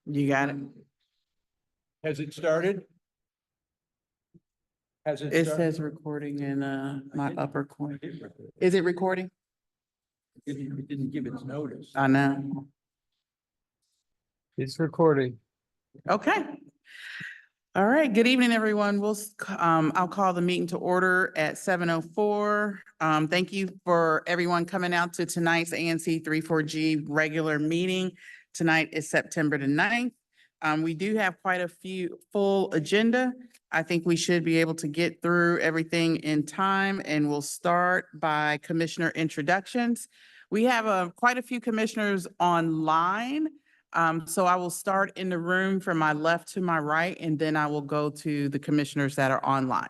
You got it. Has it started? Has it It started? says recording in my upper corner. Is it recording? It didn't give its notice. I know. It's recording. Okay. All right. Good evening, everyone. I'll call the meeting to order at 7:04. Thank you for everyone coming out to tonight's ANC 34G regular meeting. Tonight is September the 9th. We do have quite a few full agenda. I think we should be able to get through everything in time, and we'll start by commissioner introductions. We have quite a few commissioners online. So I will start in the room from my left to my right, and then I will go to the commissioners that are online.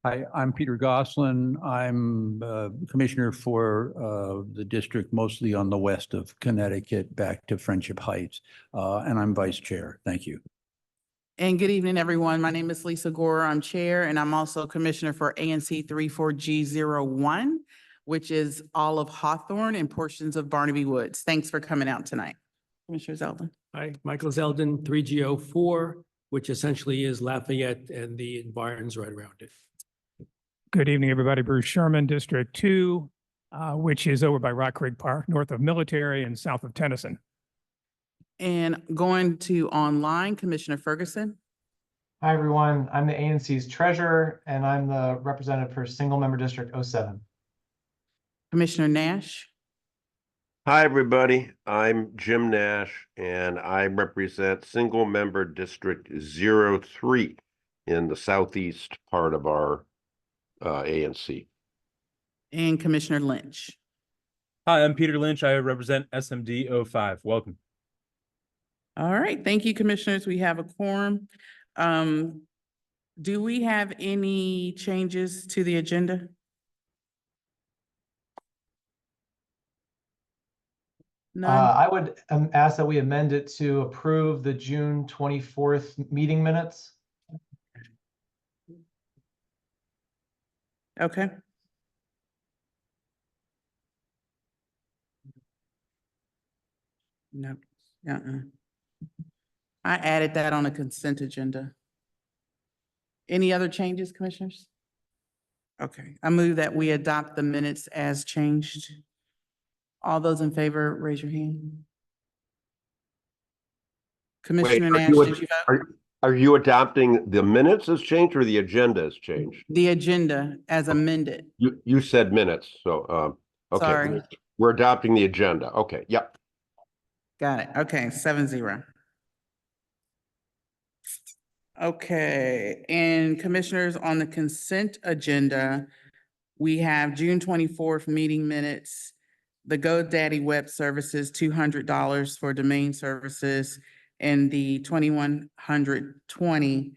Hi, I'm Peter Gosselin. I'm Commissioner for the district mostly on the west of Connecticut back to Friendship Heights, and I'm Vice Chair. Thank you. And good evening, everyone. My name is Lisa Gore. I'm Chair, and I'm also Commissioner for ANC 34G01, which is all of Hawthorne and portions of Barnaby Woods. Thanks for coming out tonight. Commissioner Zeldin. Hi, Michael Zeldin, 3G04, which essentially is Lafayette and the environs right around it. Good evening, everybody. Bruce Sherman, District 2, which is over by Rock Creek Park, north of Military and south of Tennyson. And going to online, Commissioner Ferguson. Hi, everyone. I'm the ANC's treasurer, and I'm the representative for Single Member District 07. Commissioner Nash. Hi, everybody. I'm Jim Nash, and I represent Single Member District 03 in the southeast part of our ANC. And Commissioner Lynch. Hi, I'm Peter Lynch. I represent SMD 05. Welcome. All right. Thank you, commissioners. We have a quorum. Do we have any changes to the agenda? None? I would ask that we amend it to approve the June 24th meeting minutes. Okay. No. I added that on a consent agenda. Any other changes, commissioners? Okay, I move that we adopt the minutes as changed. All those in favor, raise your hand. Commissioner Nash, did you vote? Are you adopting the minutes as changed or the agenda as changed? The agenda as amended. You said minutes, so okay. Sorry. We're adopting the agenda. Okay, yep. Got it. Okay, 7-0. Okay, and commissioners, on the consent agenda, we have June 24th meeting minutes, the GoDaddy web services, $200 for domain services, and the 2120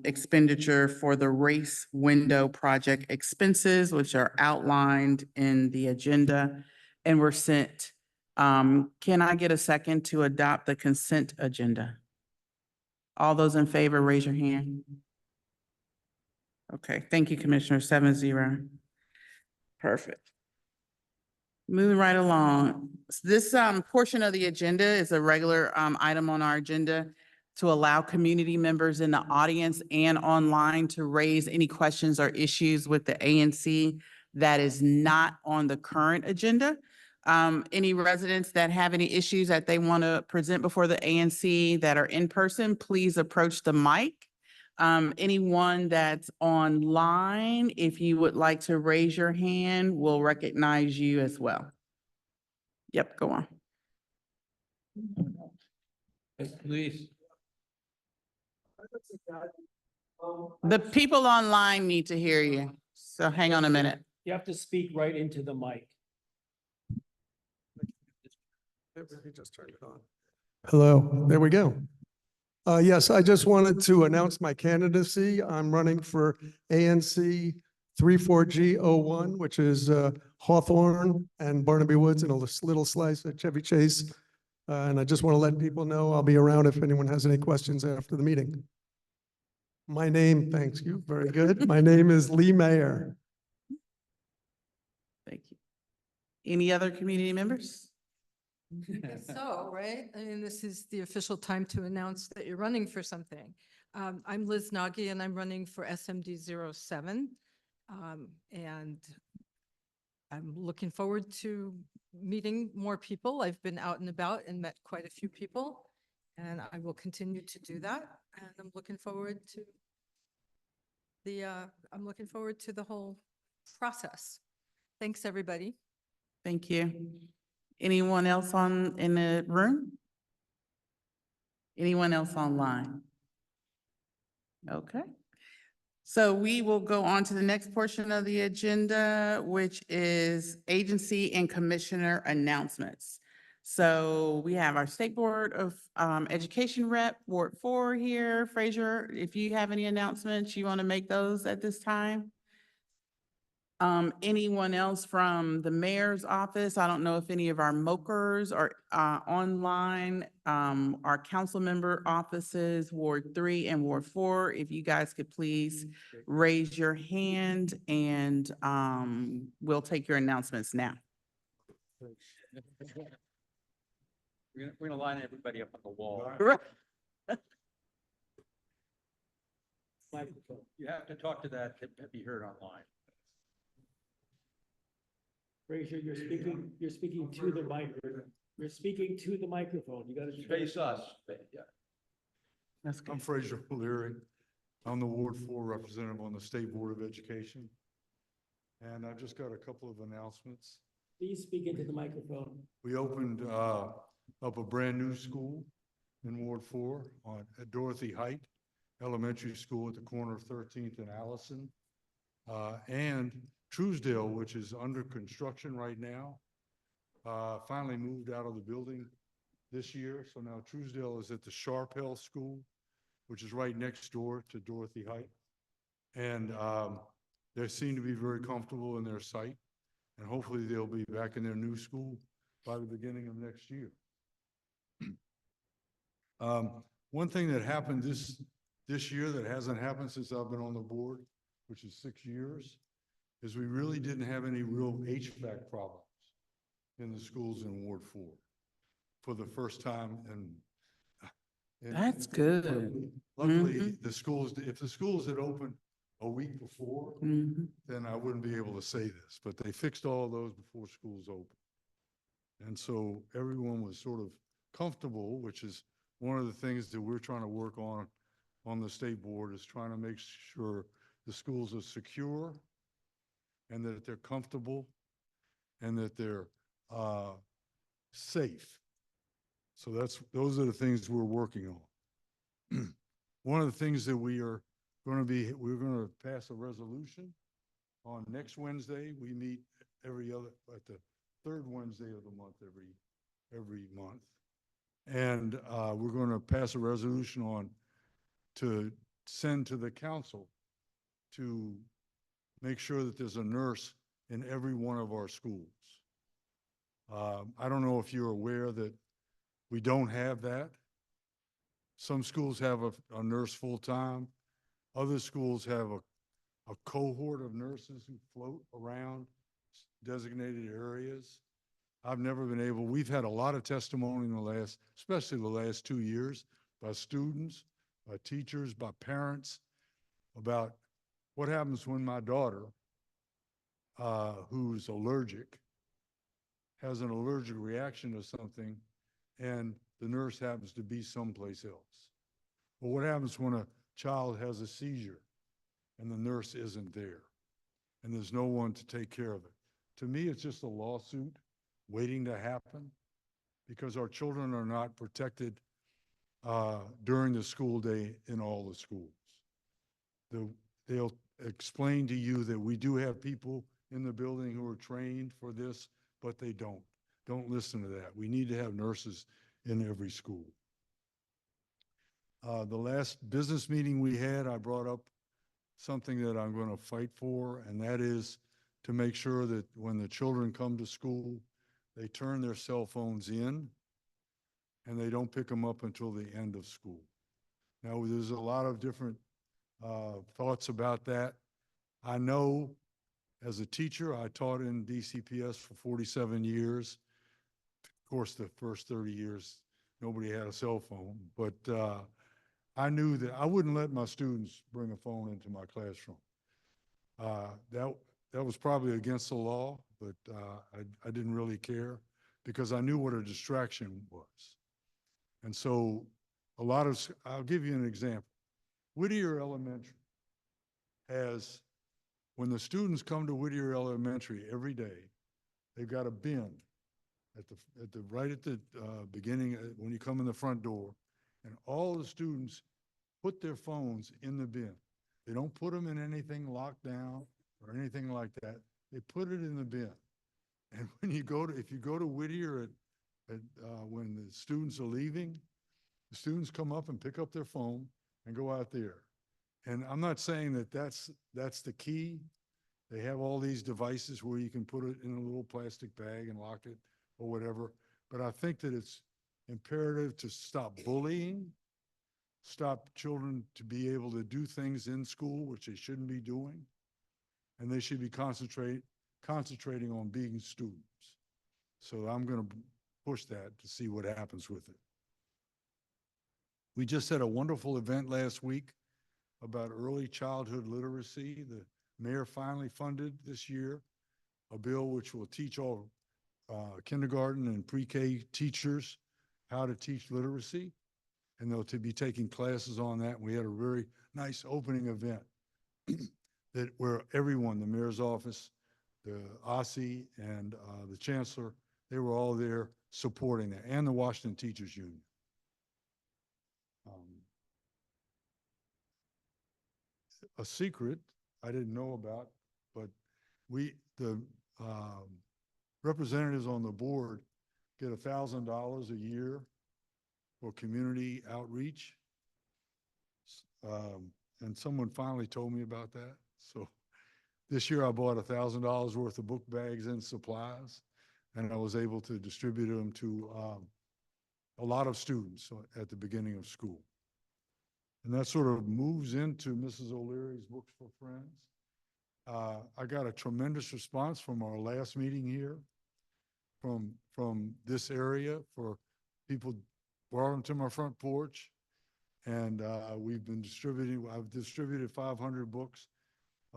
expenditure for the race window project expenses, which are outlined in the agenda and were sent. Can I get a second to adopt the consent agenda? All those in favor, raise your hand. Okay, thank you, Commissioner. 7-0. Perfect. Moving right along. This portion of the agenda is a regular item on our agenda to allow community members in the audience and online to raise any questions or issues with the ANC that is not on the current agenda. Any residents that have any issues that they want to present before the ANC that are in person, please approach the mic. Anyone that's online, if you would like to raise your hand, we'll recognize you as well. Yep, go on. Please. The people online need to hear you, so hang on a minute. You have to speak right into the mic. Just turned it on. Hello, there we go. Yes, I just wanted to announce my candidacy. I'm running for ANC 34G01, which is Hawthorne and Barnaby Woods and a little slice at Chevy Chase. And I just want to let people know I'll be around if anyone has any questions after the meeting. My name, thanks you, very good. My name is Lee Mayer. Thank you. Any other community members? Guess so, right? I mean, this is the official time to announce that you're running for something. I'm Liz Nagy and I'm running for SMD 07. And I'm looking forward to meeting more people. I've been out and about and met quite a few people, and I will continue to do that. And I'm looking forward to the whole process. Thanks, everybody. Thank you. Anyone else in the room? Anyone else online? Okay. So we will go on to the next portion of the agenda, which is agency and commissioner announcements. So we have our State Board of Education rep, Ward 4 here. Fraser, if you have any announcements, you want to make those at this time? Anyone else from the mayor's office? I don't know if any of our MOKers are online. Our council member offices, Ward 3 and Ward 4, if you guys could please raise your hand and we'll take your announcements now. We're gonna line everybody up on the wall. You have to talk to that to be heard online. Fraser, you're speaking to the microphone. You're speaking to the microphone. You gotta Face us. Yeah. That's good. I'm Fraser Leary. I'm the Ward 4 representative on the State Board of Education. And I've just got a couple of announcements. Please speak into the microphone. We opened up a brand new school in Ward 4 at Dorothy Height Elementary School at the corner of 13th and Allison. And Truesdale, which is under construction right now, finally moved out of the building this year. So now Truesdale is at the Sharpell School, which is right next door to Dorothy Height. And they seem to be very comfortable in their site. And hopefully they'll be back in their new school by the beginning of next year. One thing that happened this year that hasn't happened since I've been on the board, which is 6 years, is we really didn't have any real HVAC problems in the schools in Ward 4 for the first time. That's good. Luckily, the schools, if the schools had opened a week before, then I wouldn't be able to say this, but they fixed all those before schools opened. And so everyone was sort of comfortable, which is one of the things that we're trying to work on the state board, is trying to make sure the schools are secure and that they're comfortable and that they're safe. So those are the things we're working on. One of the things that we're going to pass a resolution on next Wednesday. We meet at the third Wednesday of the month, every month. And we're going to pass a resolution to send to the council to make sure that there's a nurse in every one of our schools. I don't know if you're aware that we don't have that. Some schools have a nurse full-time. Other schools have a cohort of nurses who float around designated areas. I've never been able, we've had a lot of testimony in especially the last 2 years, by students, by teachers, by parents, about what happens when my daughter, who's allergic, has an allergic reaction to something and the nurse happens to be someplace else. Or what happens when a child has a seizure and the nurse isn't there and there's no one to take care of it? To me, it's just a lawsuit waiting to happen because our children are not protected during the school day in all the schools. They'll explain to you that we do have people in the building who are trained for this, but they don't. Don't listen to that. We need to have nurses in every school. The last business meeting we had, I brought up something that I'm going to fight for, and that is to make sure that when the children come to school, they turn their cell phones in and they don't pick them up until the end of school. Now, there's a lot of different thoughts about that. I know as a teacher, I taught in DCPS for 47 years. course, the first 30 years, nobody had a cell phone, but I knew that I wouldn't let my students bring a phone into my classroom. That was probably against the law, but I didn't really care because I knew what a distraction was. And so I'll give you an example. Whittier Elementary has, when the students come to Whittier Elementary every day, they've got a bin right at the beginning, when you come in the front door, and all the students put their phones in the bin. They don't put them in anything locked down or anything like that. They put it in the bin. And when if you go to Whittier when the students are leaving, the students come up and pick up their phone and go out there. And I'm not saying that that's the key. They have all these devices where you can put it in a little plastic bag and lock it or whatever. But I think that it's imperative to stop bullying, stop children to be able to do things in school, which they shouldn't be doing. And they should be concentrating on being students. So I'm going to push that to see what happens with it. We just had a wonderful event last week about early childhood literacy. The mayor finally funded this year a bill which will teach all kindergarten and pre-K teachers how to teach literacy, and they'll be taking classes on that. We had a very nice opening event where everyone, the mayor's office, the OSSI, and the chancellor, they were all there supporting that, and the Washington Teachers Union. A secret I didn't know about, but the representatives on the board get $1,000 a year for community outreach. And someone finally told me about that. So this year I bought $1,000 worth of book bags and supplies, and I was able to distribute them to a lot of students at the beginning of school. And that sort of moves into Mrs. O'Leary's Books for Friends. I got a tremendous response from our last meeting here from this area, for people brought them to my front porch. And I've distributed 500 books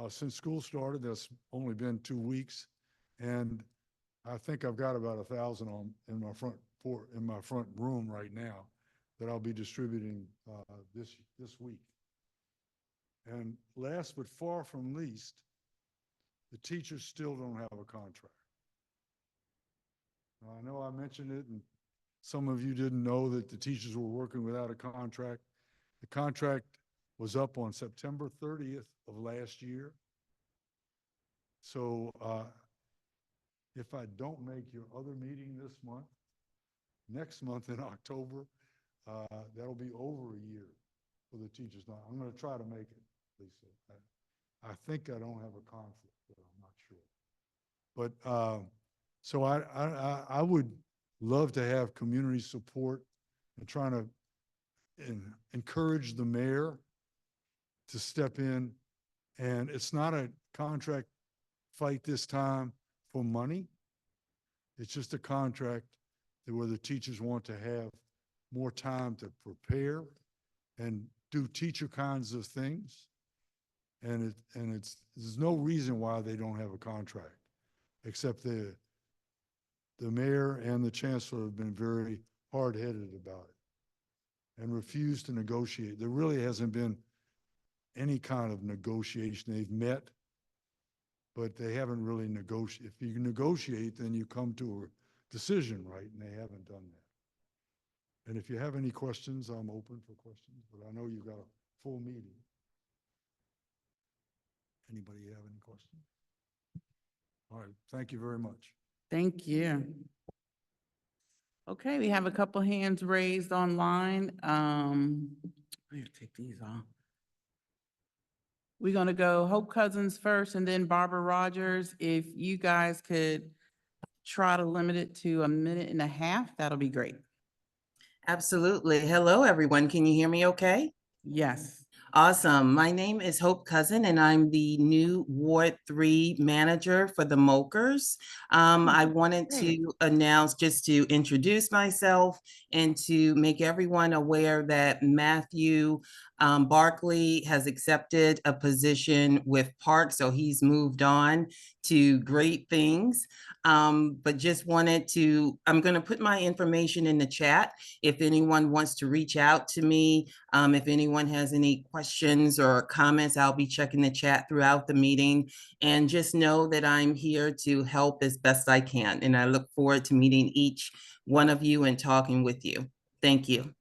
since school started. That's only been 2 weeks. And I think I've got about 1,000 in my front room right now that I'll be distributing this week. And last but far from least, the teachers still don't have a contract. Now, I know I mentioned it, and some of you didn't know that the teachers were working without a contract. The contract was up on September 30th of last year. So if I don't make your other meeting this month, next month in October, that'll be over a year for the teachers. Now, I'm going to try to make it, Lisa. I think I don't have a conflict, but I'm not sure. But so I would love to have community support and trying to encourage the mayor to step in. And it's not a contract fight this time for money. It's just a contract where the teachers want to have more time to prepare and do teacher kinds of things. And there's no reason why they don't have a contract, except the mayor and the chancellor have been very hard-headed about it and refused to negotiate. There really hasn't been any kind of negotiation. They've met, but they haven't really negotiated. If you negotiate, then you come to a decision, right? And they haven't done that. And if you have any questions, I'm open for questions, but I know you've got a full meeting. Anybody have any questions? All right, thank you very much. Thank you. Okay, we have a couple hands raised online. I'm gonna take these off. We're gonna go Hope Cousins first and then Barbara Rogers. If you guys could try to limit it to 1.5 minutes, that'll be great. Absolutely. Hello, everyone. Can you hear me okay? Yes. Awesome. My name is Hope Cousin, and I'm the new Ward 3 manager for the Mokers. I wanted to announce, just to introduce myself and to make everyone aware that Matthew Barkley has accepted a position with Park, so he's moved on to great things. But just wanted to, I'm going to put my information in the chat if anyone wants to reach out to me. If anyone has any questions or comments, I'll be checking the chat throughout the meeting. And just know that I'm here to help as best I can. And I look forward to meeting each one of you and talking with you. Thank you.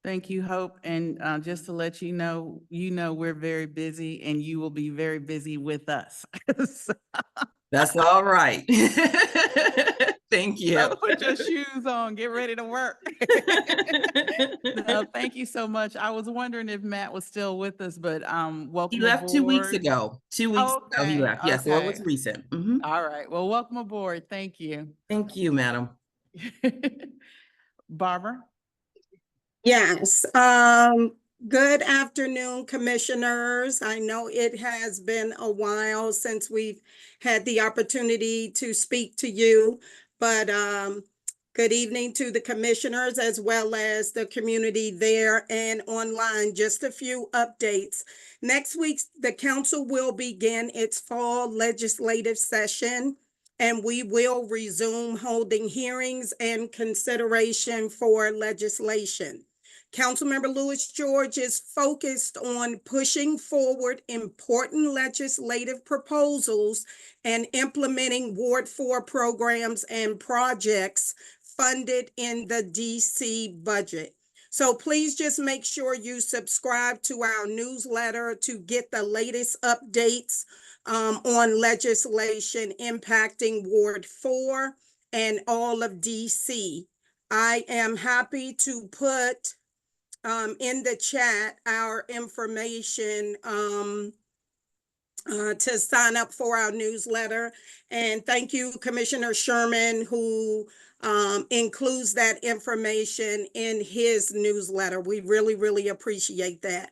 Thank you, Hope. And just to let you know, we're very busy and you will be very busy with us. So, That's all right. Thank you. put your shoes on, get ready to work. No, thank you so much. I was wondering if Matt was still with us, but welcome He left 2 weeks aboard. ago. 2 weeks ago he Okay, left. Yes, so it was okay. recent. Mhm. All right, well, welcome aboard. Thank you. Thank you, madam. Barbara? Yes, good afternoon, commissioners. I know it has been a while since we've had the opportunity to speak to you, but good evening to the commissioners as well as the community there and online. Just a few updates. Next week, the council will begin its fall legislative session, and we will resume holding hearings and consideration for legislation. Councilmember Louis George is focused on pushing forward important legislative proposals and implementing Ward 4 programs and projects funded in the DC budget. So please just make sure you subscribe to our newsletter to get the latest updates on legislation impacting Ward 4 and all of DC. I am happy to put in the chat our information to sign up for our newsletter. And thank you, Commissioner Sherman, who includes that information in his newsletter. We really, really appreciate that.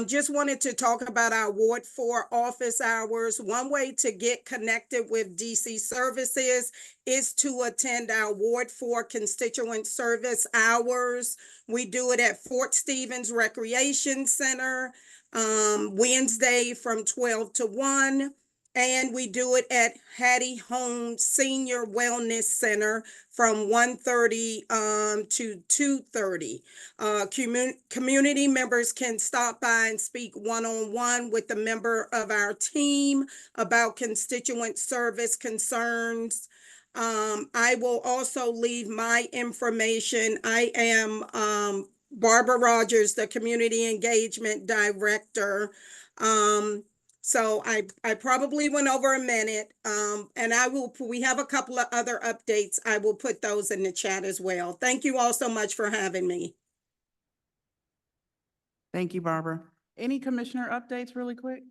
Just wanted to talk about our Ward 4 office hours. One way to get connected with DC services is to attend our Ward 4 constituent service hours. We do it at Fort Stevens Recreation Center, Wednesday from 12 to 1. And we do it at Hattie Holmes Senior Wellness Center from 1:30 to 2:30. Community members can stop by and speak one-on-one with a member of our team about constituent service concerns. I will also leave my information. I am Barbara Rogers, the Community Engagement Director. So I probably went over a minute, and we have a couple of other updates. I will put those in the chat as well. Thank you all so much for having me. Thank you, Barbara. Any commissioner updates really quick?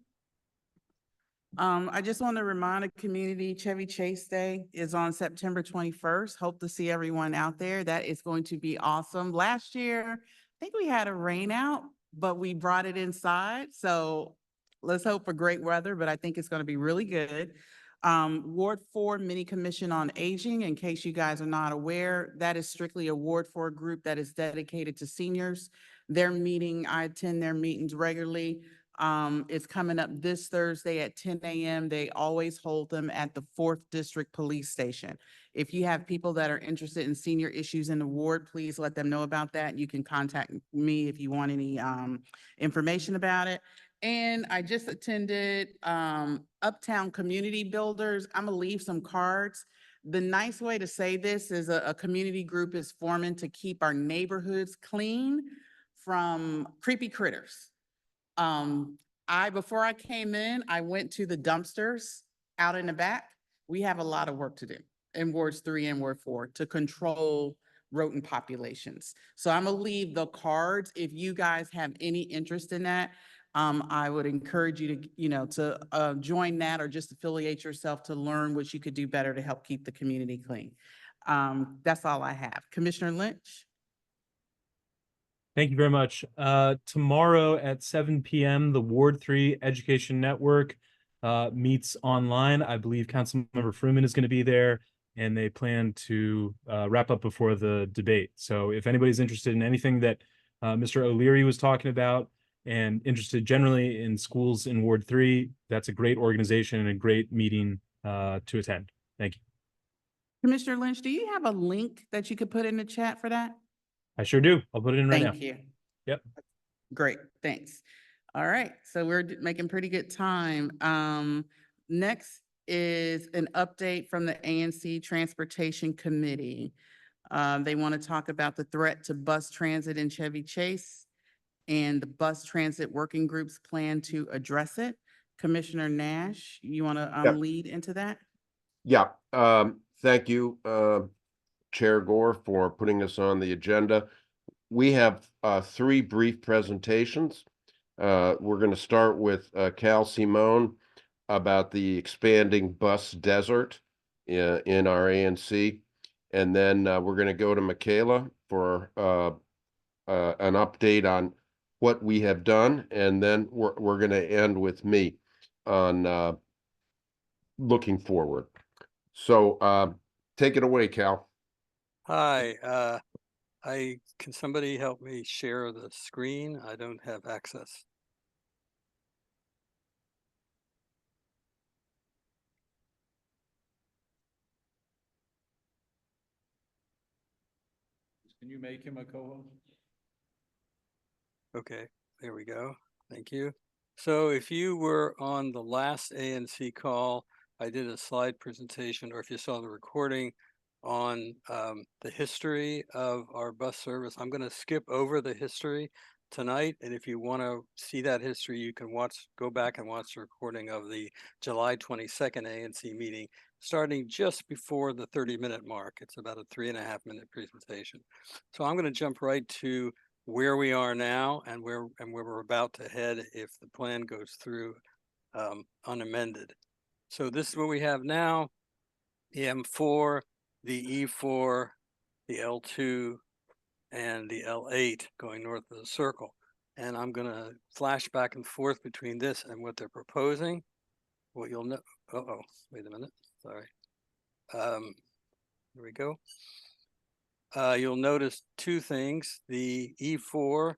I just want to remind the community, Chevy Chase Day is on September 21st. Hope to see everyone out there. That is going to be awesome. Last year, I think we had a rain out, but we brought it inside. So let's hope for great weather, but I think it's going to be really good. Ward 4 Mini Commission on Aging, in case you guys are not aware, that is strictly a Ward 4 group that is dedicated to seniors. Their meeting, I attend their meetings regularly. It's coming up this Thursday at 10 a.m. They always hold them at the 4th District Police Station. If you have people that are interested in senior issues in the ward, please let them know about that. You can contact me if you want any information about it. And I just attended Uptown Community Builders. I'm gonna leave some cards. The nice way to say this is a community group is forming to keep our neighborhoods clean from creepy critters. Before I came in, I went to the dumpsters out in the back. We have a lot of work to do in wards 3 and ward 4 to control rodent populations. So I'm gonna leave the cards. If you guys have any interest in that, I would encourage you to, join that or just affiliate yourself to learn what you could do better to help keep the community clean. That's all I have. Commissioner Lynch? Thank you very much. Tomorrow at 7 p.m., the Ward 3 Education Network meets online. I believe Councilmember Fruman is going to be there, and they plan to wrap up before the debate. So if anybody's interested in anything that Mr. O'Leary was talking about and interested generally in schools in Ward 3, that's a great organization and a great meeting to attend. Thank you. Commissioner Lynch, do you have a link that you could put in the chat for that? I sure do. I'll put it in right now. Thank you. Yep. Great, thanks. All right, so we're making pretty good time. Next is an update from the ANC Transportation Committee. They want to talk about the threat to bus transit in Chevy Chase and the bus transit working group's plan to address it. Commissioner Nash, you want to Yep. lead into that? Yeah, thank you, Chair Gore, for putting us on the agenda. We have 3 brief presentations. We're going to start with Cal Simone about the expanding bus desert in our ANC. And then we're going to go to Michaela for an update on what we have done. And then we're going to end with me on looking forward. So take it away, Cal. Hi, can somebody help me share the screen? I don't have access. Can you make him a co-host? Okay, there we go. Thank you. So if you were on the last ANC call, I did a slide presentation, or if you saw the recording on the history of our bus service. I'm going to skip over the history tonight. And if you want to see that history, you can go back and watch the recording of the July 22nd ANC meeting, starting just before the 30-minute mark. It's about a 3.5-minute presentation. So I'm going to jump right to where we are now and where we're about to head if the plan goes through unamended. So this is what we have now: the M4, the E4, the L2, and the L8 going north of the circle. And I'm going to flash back and forth between this and what they're proposing. What you'll know, wait a minute, sorry. Here we go. You'll notice 2 things. The E4,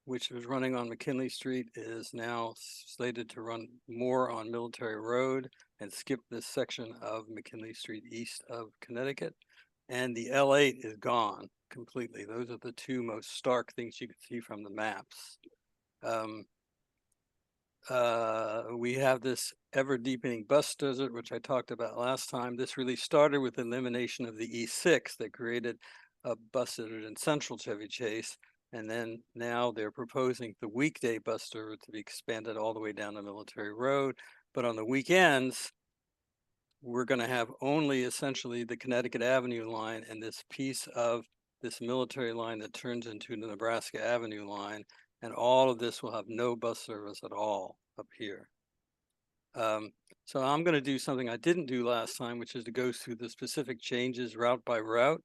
which was running on McKinley Street, is now slated to run more on Military Road and skip this section of McKinley Street east of Connecticut. And the L8 is gone completely. Those are the 2 most stark things you can see from the maps. We have this ever deepening bus desert, which I talked about last time. This really started with elimination of the E6 that created a bus desert in central Chevy Chase. And then now they're proposing the weekday bus desert to be expanded all the way down to Military Road. But on the weekends, we're going to have only essentially the Connecticut Avenue line and this piece of this military line that turns into the Nebraska Avenue line. And all of this will have no bus service at all up here. So I'm going to do something I didn't do last time, which is to go through the specific changes route by route.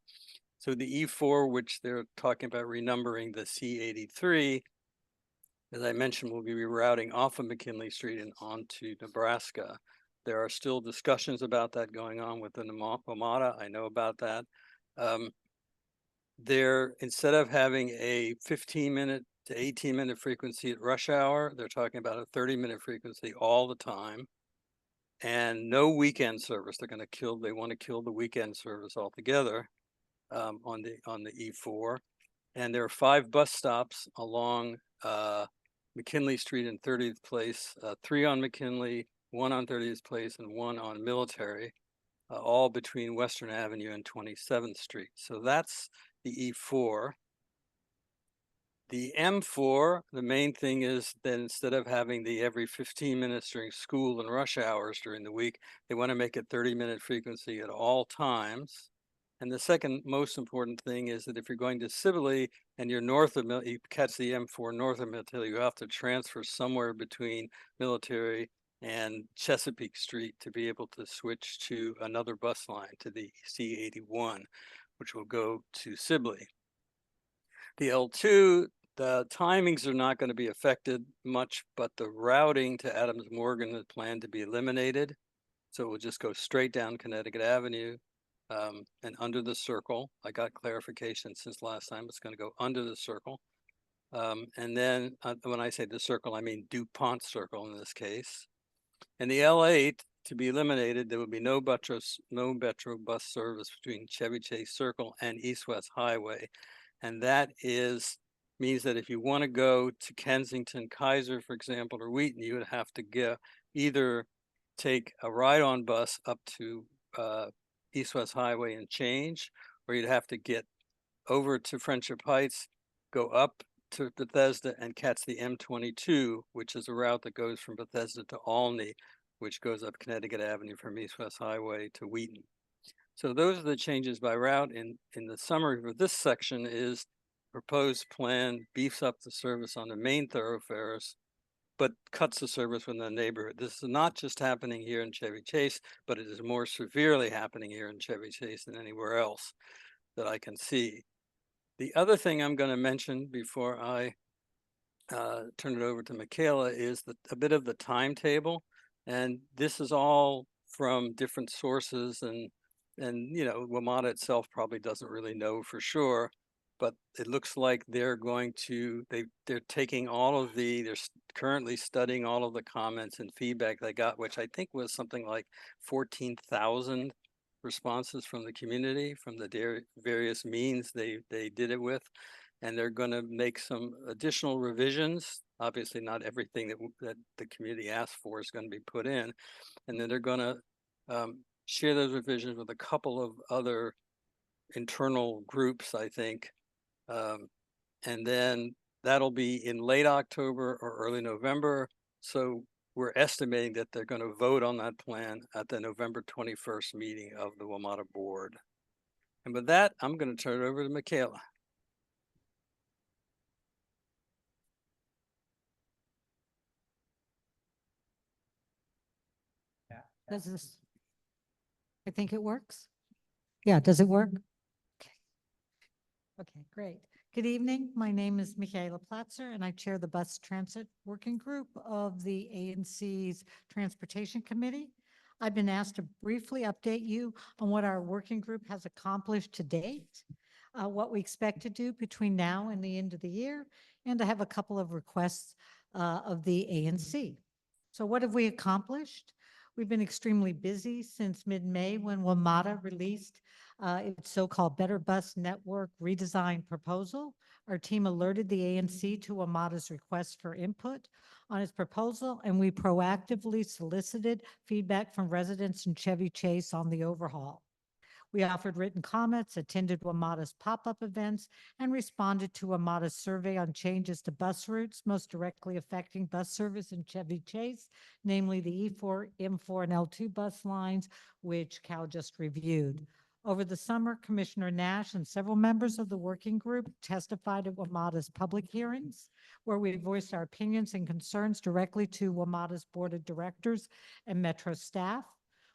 So the E4, which they're talking about renumbering the C83, as I mentioned, will be rerouting off of McKinley Street and onto Nebraska. There are still discussions about that going on within the WMATA. I know about that. Instead of having a 15-minute to 18-minute frequency at rush hour, they're talking about a 30-minute frequency all the time, and no weekend service. They want to kill the weekend service altogether on the E4. And there are 5 bus stops along McKinley Street and 30th Place, 3 on McKinley, 1 on 30th Place, and 1 on Military, all between Western Avenue and 27th Street. So that's the E4. The M4, the main thing is that instead of having the every 15 minutes during school and rush hours during the week, they want to make it 30-minute frequency at all times. And the second most important thing is that if you're going to Sibley and you're north of, you catch the M4 north of Military, you have to transfer somewhere between Military and Chesapeake Street to be able to switch to another bus line, to the C81, which will go to Sibley. The L2, The timings are not going to be affected much, but the routing to Adams Morgan is planned to be eliminated. So it will just go straight down Connecticut Avenue and under the circle. I got clarification since last time. It's going to go under the circle. And then when I say the circle, I mean DuPont Circle in this case. And the L8 to be eliminated, there will be no Metro bus service between Chevy Chase Circle and East West Highway. And that means that if you want to go to Kensington, Kaiser, for example, or Wheaton, you would have to either take a ride-on bus up to East West Highway and change, or you'd have to get over to Friendship Heights, go up to Bethesda and catch the M22, which is a route that goes from Bethesda to Olney, which goes up Connecticut Avenue from East West Highway to Wheaton. So those are the changes by route. In the summary for this section is proposed plan beefs up the service on the main thoroughfares, but cuts the service within the neighborhood. This is not just happening here in Chevy Chase, but it is more severely happening here in Chevy Chase than anywhere else that I can see. The other thing I'm going to mention before I turn it over to Michaela is a bit of the timetable. And this is all from different sources, and you know, WMATA itself probably doesn't really know for sure, but it looks like they're going to, they're taking they're currently studying all of the comments and feedback they got, which I think was something like 14,000 responses from the community, from the various means they did it with. And they're going to make some additional revisions. Obviously not everything that the community asked for is going to be put in. And then they're going to share those revisions with a couple of other internal groups, I think. And then that'll be in late October or early November. So we're estimating that they're going to vote on that plan at the November 21st meeting of the WMATA board. And with that, I'm going to turn it over to Michaela. Does this, I think it works. Yeah, does it work? Okay. Okay, great. Good evening. My name is Michaela Platzer, and I chair the Bus Transit Working Group of the ANC's Transportation Committee. I've been asked to briefly update you on what our working group has accomplished to date, what we expect to do between now and the end of the year, and I have a couple of requests of the ANC. So what have we accomplished? We've been extremely busy since mid-May when WMATA released its so-called Better Bus Network redesign proposal. Our team alerted the ANC to WMATA's request for input on its proposal, and we proactively solicited feedback from residents in Chevy Chase on the overhaul. We offered written comments, attended WMATA's pop-up events, and responded to WMATA's survey on changes to bus routes most directly affecting bus service in Chevy Chase, namely the E4, M4, and L2 bus lines, which Cal just reviewed. Over the summer, Commissioner Nash and several members of the working group testified at WMATA's public hearings, where we voiced our opinions and concerns directly to WMATA's board of directors and Metro staff.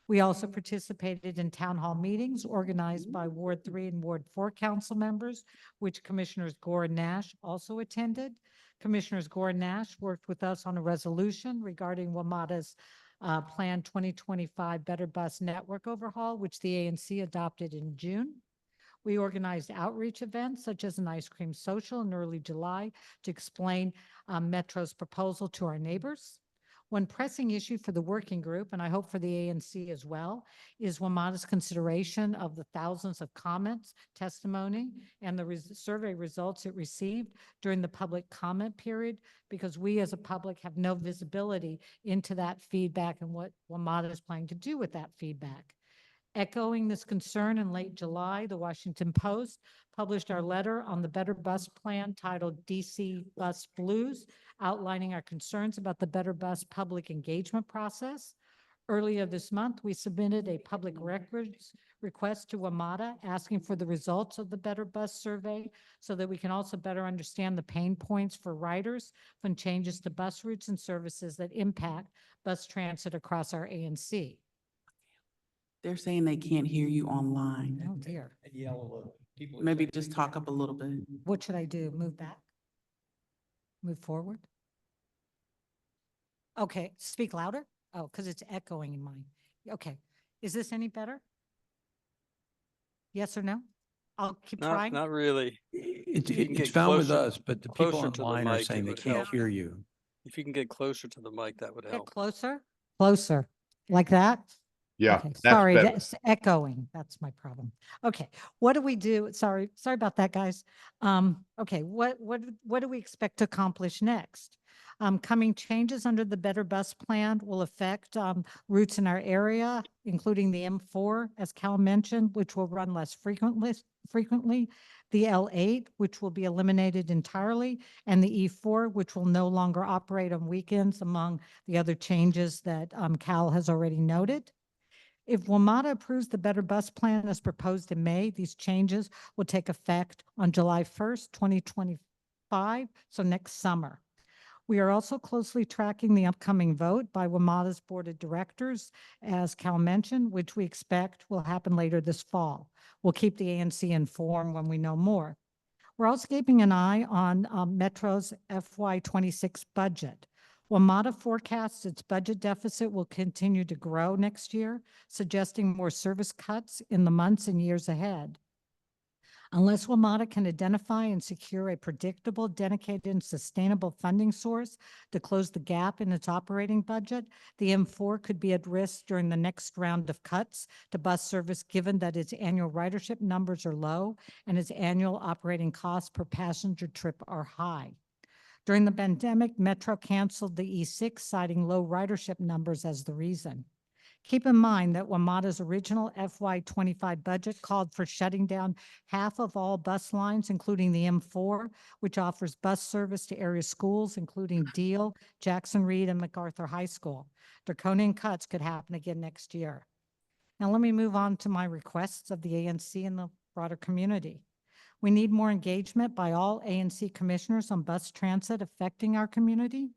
We also participated in town hall meetings organized by Ward 3 and Ward 4 council members, which Commissioners Gore and Nash also attended. Commissioners Gore and Nash worked with us on a resolution regarding WMATA's Plan 2025 Better Bus Network Overhaul, which the ANC adopted in June. We organized outreach events such as an ice cream social in early July to explain Metro's proposal to our neighbors. One pressing issue for the working group, and I hope for the ANC as well, is WMATA's consideration of the thousands of comments, testimony, and the survey results it received during the public comment period, because we as a public have no visibility into that feedback and what WMATA is planning to do with that feedback. Echoing this concern, in late July, the Washington Post published our letter on the Better Bus Plan titled DC Bus Blues, outlining our concerns about the Better Bus public engagement process. Earlier this month, we submitted a public records request to WMATA asking for the results of the Better Bus survey so that we can also better understand the pain points for riders from changes to bus routes and services that impact bus transit across our ANC. They're saying they can't hear you online. Oh dear. Yell a little. Maybe just talk up a little bit. What should I do? Move back? move forward? Okay, speak louder? Oh, because it's echoing in mine. Okay, is this any better? Yes or no? I'll keep trying. Not really. It's, If you can it's get fine with closer- us, but the people closer to the online are mic, saying it they would can't help. hear you. If you can get closer to the mic, that would Get help. closer, closer, like that? Yeah, Okay, that's sorry, better. that's echoing. That's my problem. Okay, what do we do? Sorry about that, guys. Okay, what do we expect to accomplish next? Coming changes under the Better Bus Plan will affect routes in our area, including the M4, as Cal mentioned, which will run less frequently, the L8, which will be eliminated entirely, and the E4, which will no longer operate on weekends, among the other changes that Cal has already noted. If WMATA approves the Better Bus Plan as proposed in May, these changes will take effect on July 1st, 2025, so next summer. We are also closely tracking the upcoming vote by WMATA's Board of Directors, as Cal mentioned, which we expect will happen later this fall. We'll keep the ANC informed when we know more. We're also keeping an eye on Metro's FY26 budget. WMATA forecasts its budget deficit will continue to grow next year, suggesting more service cuts in the months and years ahead. Unless WMATA can identify and secure a predictable, dedicated, and sustainable funding source to close the gap in its operating budget, the M4 could be at risk during the next round of cuts to bus service, given that its annual ridership numbers are low and its annual operating costs per passenger trip are high. During the pandemic, Metro canceled the E6, citing low ridership numbers as the reason. Keep in mind that WMATA's original FY25 budget called for shutting down half of all bus lines, including the M4, which offers bus service to area schools, including Deal, Jackson Reed, and MacArthur High School. Draconian cuts could happen again next year. Now let me move on to my requests of the ANC and the broader community. We need more engagement by all ANC commissioners on bus transit affecting our community.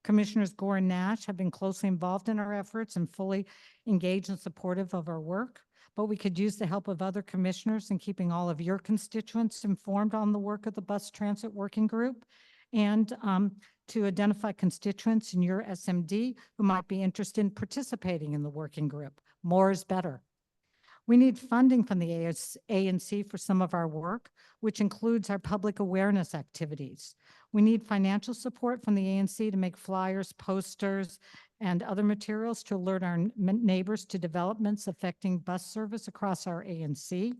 Commissioners Gore and Nash have been closely involved in our efforts and fully engaged and supportive of our work, but we could use the help of other commissioners in keeping all of your constituents informed on the work of the Bus Transit Working Group, and to identify constituents in your SMD who might be interested in participating in the working group. More is better. We need funding from the ANC for some of our work, which includes our public awareness activities. We need financial support from the ANC to make flyers, posters, and other materials to alert our neighbors to developments affecting bus service across our ANC.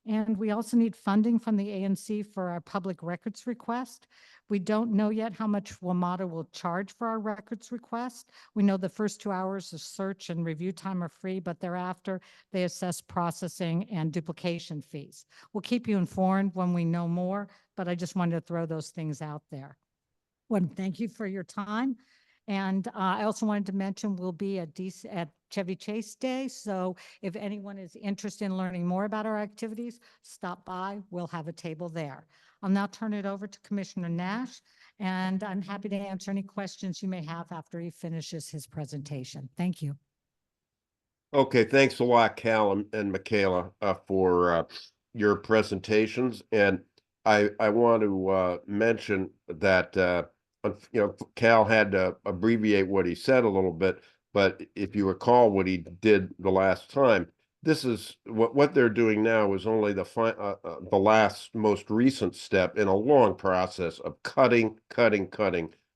And we also need funding from the ANC for our public records request. We don't know yet how much WMATA will charge for our records request. We know the first 2 hours of search and review time are free, but thereafter they assess processing and duplication fees. We'll keep you informed when we know more, but I just wanted to throw those things out there. Well, thank you for your time. And I also wanted to mention we'll be at Chevy Chase Day. So if anyone is interested in learning more about our activities, stop by. We'll have a table there. I'll now turn it over to Commissioner Nash, and I'm happy to answer any questions you may have after he finishes his presentation. Thank you. Okay, thanks a lot, Cal and Michaela, for your presentations. And I want to mention that Cal had to abbreviate what he said a little bit, but if you recall what he did the last time, this is what they're doing now is only the last most recent step in a long process of cutting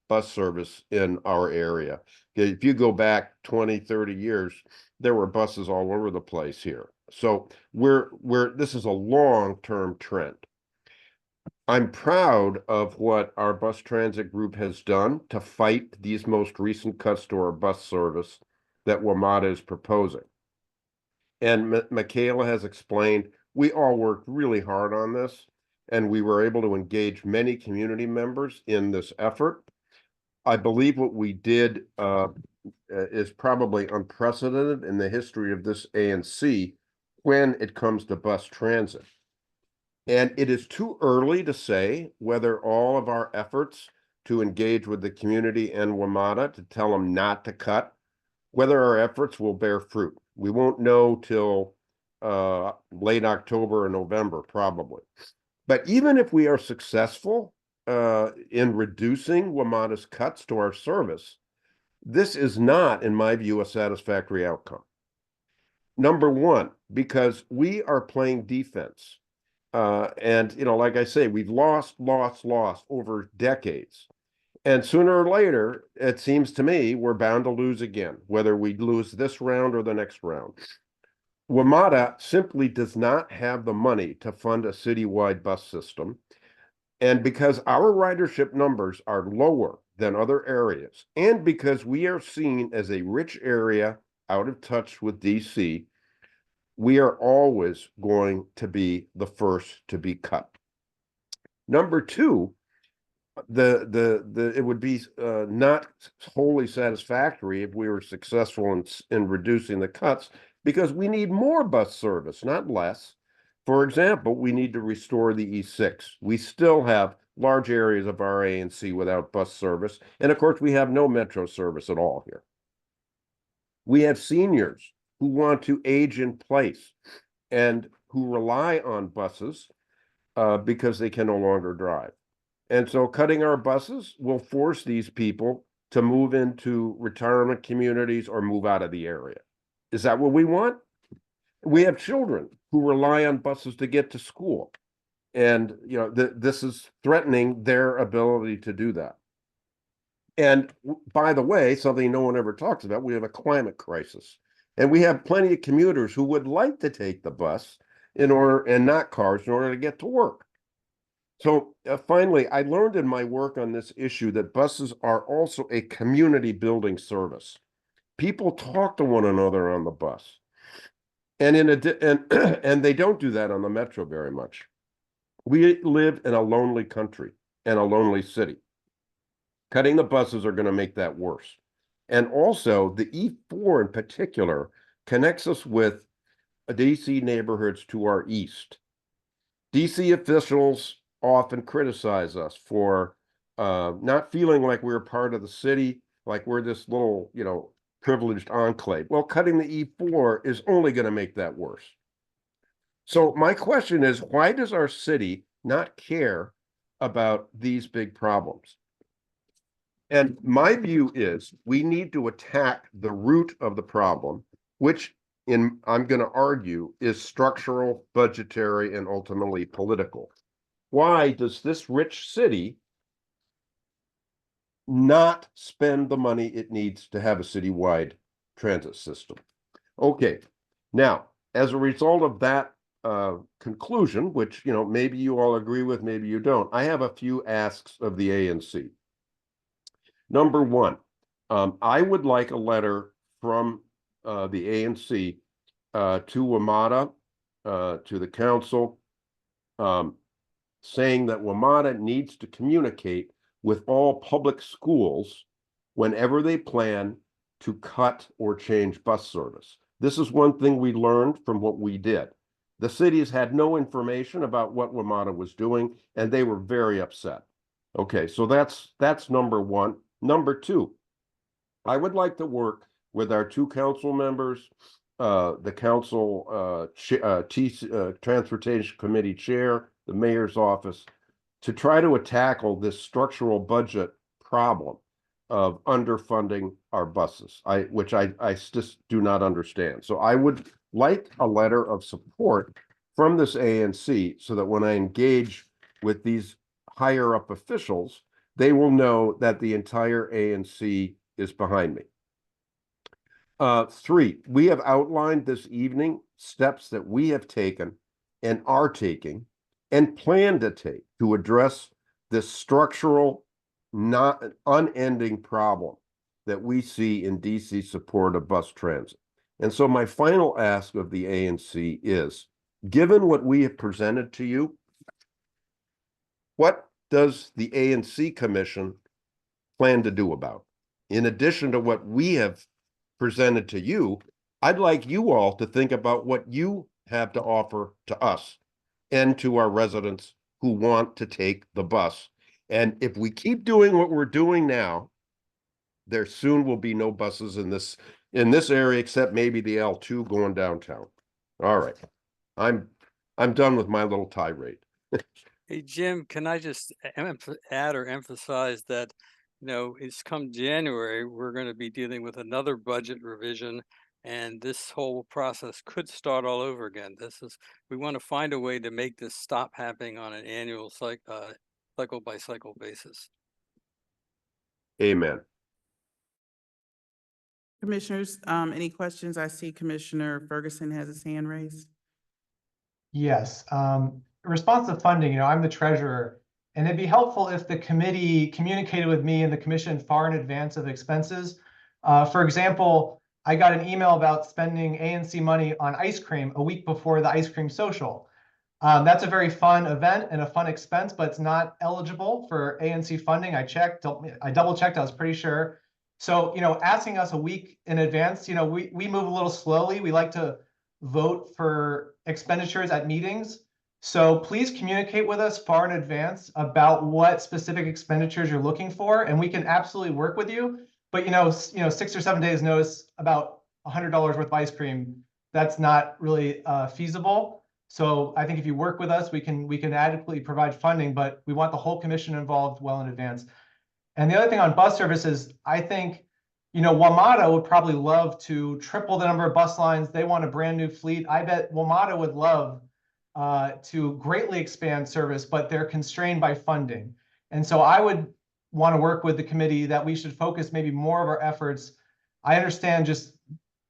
bus service in our area. If you go back 20, 30 years, there were buses all over the place here. So this is a long-term trend. I'm proud of what our bus transit group has done to fight these most recent cuts to our bus service that WMATA is proposing. And Michaela has explained, we all worked really hard on this, and we were able to engage many community members in this effort. I believe what we did is probably unprecedented in the history of this ANC when it comes to bus transit. And it is too early to say whether all of our efforts to engage with the community and WMATA to tell them not to cut, whether our efforts will bear fruit. We won't know till late October or November, probably. But even if we are successful in reducing WMATA's cuts to our service, this is not, in my view, a satisfactory outcome. Number one, because we are playing defense. And, you know, like I say, we've lost over decades. And sooner or later, it seems to me, we're bound to lose again, whether we lose this round or the next round. WMATA simply does not have the money to fund a citywide bus system. And because our ridership numbers are lower than other areas, and because we are seen as a rich area out of touch with DC, we are always going to be the first to be cut. Number two, it would be not wholly satisfactory if we were successful in reducing the cuts, because we need more bus service, not less. For example, we need to restore the E6. We still have large areas of our ANC without bus service. And of course, we have no metro service at all here. We have seniors who want to age in place and who rely on buses because they can no longer drive. And so cutting our buses will force these people to move into retirement communities or move out of the area. Is that what we want? We have children who rely on buses to get to school. And, you know, this is threatening their ability to do that. And by the way, something no one ever talks about, we have a climate crisis. And we have plenty of commuters who would like to take the bus and not cars in order to get to work. So finally, I learned in my work on this issue that buses are also a community building service. People talk to one another on the bus. And and they don't do that on the metro very much. We live in a lonely country and a lonely city. Cutting the buses are going to make that worse. And also, the E4 in particular connects us with DC neighborhoods to our east. DC officials often criticize us for not feeling like we're part of the city, like we're this little, you know, privileged enclave. Well, cutting the E4 is only going to make that worse. So my question is, why does our city not care about these big problems? And my view is we need to attack the root of the problem, which I'm going to argue is structural, budgetary, and ultimately political. Why does this rich city not spend the money it needs to have a citywide transit system? Okay, now, as a result of that conclusion, which, you know, maybe you all agree with, maybe you don't, I have a few asks of the ANC. Number one, I would like a letter from the ANC to WMATA, to the council, saying that WMATA needs to communicate with all public schools whenever they plan to cut or change bus service. This is one thing we learned from what we did. The cities had no information about what WMATA was doing, and they were very upset. Okay, so that's number one. Number two, I would like to work with our two council members, the council transportation committee chair, the mayor's office, to try to tackle this structural budget problem of underfunding our buses, which I just do not understand. So I would like a letter of support from this ANC so that when I engage with these higher up officials, they will know that the entire ANC is behind me. Three, we have outlined this evening steps that we have taken and are taking and plan to take to address this structural, not unending problem that we see in DC support of bus transit. And so my final ask of the ANC is, given what we have presented to you, what does the ANC Commission plan to do about it? In addition to what we have presented to you, I'd like you all to think about what you have to offer to us and to our residents who want to take the bus. And if we keep doing what we're doing now, there soon will be no buses in this area except maybe the L2 going downtown. All right. I'm done with my little tirade. Hey, Jim, can I just add or emphasize that, it's come January, we're going to be dealing with another budget revision, and this whole process could start all over again. We want to find a way to make this stop happening on an annual cycle by cycle basis. Amen. Commissioners, any questions? I see Commissioner Ferguson has his hand raised. Yes, responsive funding, I'm the treasurer, and it'd be helpful if the committee communicated with me and the commission far in advance of expenses. For example, I got an email about spending ANC money on ice cream a week before the ice cream social. That's a very fun event and a fun expense, but it's not eligible for ANC funding. I double checked, I was pretty sure. So, asking us a week in advance, we move a little slowly. We like to vote for expenditures at meetings. So please communicate with us far in advance about what specific expenditures you're looking for, and we can absolutely work with you. But 6 or 7 days notice about $100 worth of ice cream, that's not really feasible. So I think if you work with us, we can adequately provide funding, but we want the whole commission involved well in advance. And the other thing on bus services, I think, WMATA would probably love to triple the number of bus lines. They want a brand new fleet. I bet WMATA would love to greatly expand service, but they're constrained by funding. And so I would want to work with the committee that we should focus maybe more of our efforts. I understand just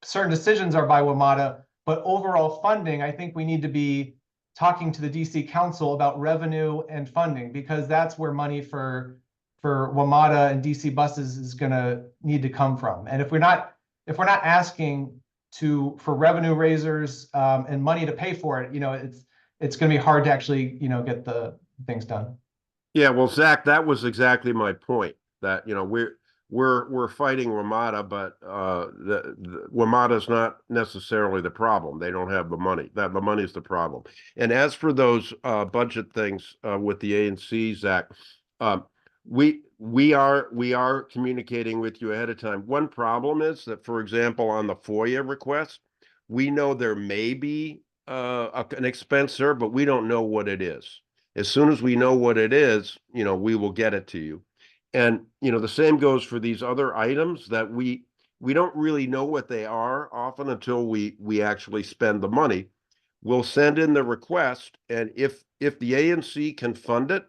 certain decisions are by WMATA, but overall funding, I think we need to be talking to the DC Council about revenue and funding, because that's where money for WMATA and DC buses is going to need to come from. And if we're not asking for revenue raisers and money to pay for it, it's going to be hard to actually get the things done. Yeah, well, Zach, that was exactly my point. That we're fighting WMATA, but the WMATA is not necessarily the problem. They don't have the money. The money is the problem. And as for those budget things with the ANC, Zach, we are communicating with you ahead of time. One problem is that, for example, on the FOIA request, we know there may be an expense there, but we don't know what it is. As soon as we know what it is, we will get it to you. And the same goes for these other items that we don't really know what they are often until we actually spend the money. We'll send in the request, and if the ANC can fund it,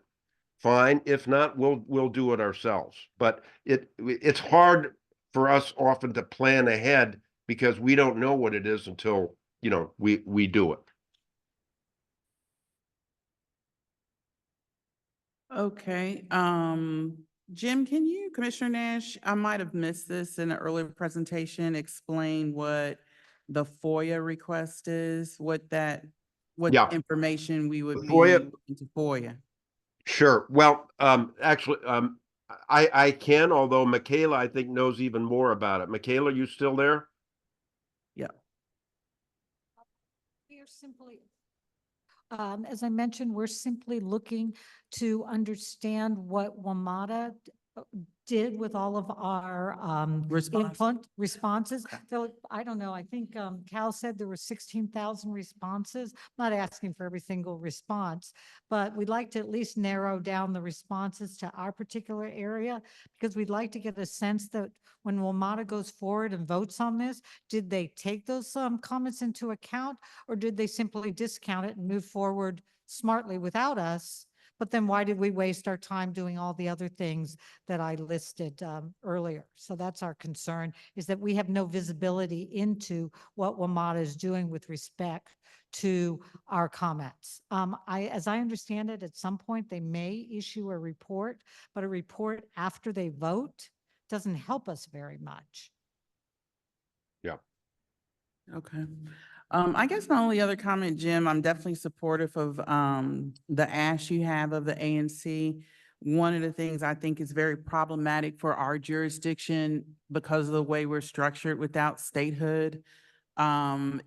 fine. If not, we'll do it ourselves. But it's hard for us often to plan ahead because we don't know what it is until we do it. Okay, Jim, Commissioner Nash, I might have missed this in an earlier presentation, explain what the FOIA request is, what Yeah. information we would The be FOIA into FOIA. Sure. Well, actually, I can, although Michaela, I think, knows even more about it. Michaela, you still there? Yeah. We are simply, as I mentioned, we're simply looking to understand what WMATA did with all of our responses. So I don't know, I think Cal said there were 16,000 responses. I'm not asking for every single response, but we'd like to at least narrow down the responses to our particular area, because we'd like to get a sense that when WMATA goes forward and votes on this, did they take those comments into account, or did they simply discount it and move forward smartly without us? But then why did we waste our time doing all the other things that I listed earlier? So that's our concern, is that we have no visibility into what WMATA is doing with respect to our comments. As I understand it, at some point they may issue a report, but a report after they vote doesn't help us very much. Yeah. Okay. I guess my only other comment, Jim, I'm definitely supportive of the ask you have of the ANC. One of the things I think is very problematic for our jurisdiction, because of the way we're structured without statehood,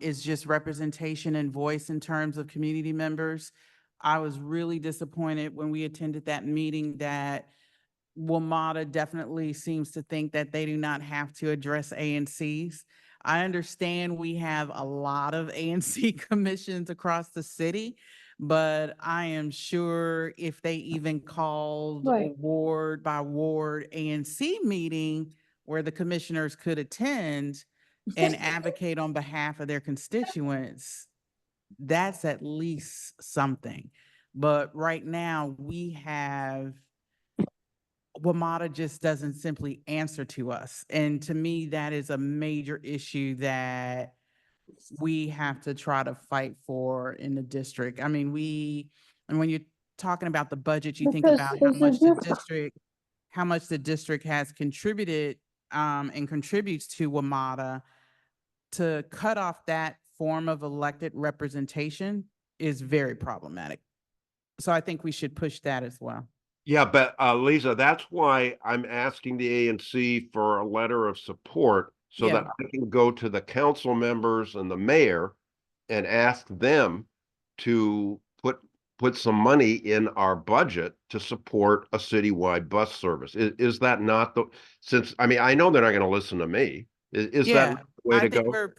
is just representation and voice in terms of community members. I was really disappointed when we attended that meeting that WMATA definitely seems to think that they do not have to address ANCs. I understand we have a lot of ANC commissions across the city, but I am sure if they even called a Right. ward by ward ANC meeting where the commissioners could attend and advocate on behalf of their constituents, that's at least something. But right now, we have WMATA just doesn't simply answer to us. And to me, that is a major issue that we have to try to fight for in the district. I mean, and when you're talking about the budget, you think about how much the district has contributed and contributes to WMATA. To cut off that form of elected representation is very problematic. So I think we should push that as well. Yeah, but Lisa, that's why I'm asking the ANC for a letter of support so that I can go to the council members and the mayor and ask them to put some money in our budget to support a citywide bus service. Is that not I mean, I know they're not going to listen to me. Is that the way to go?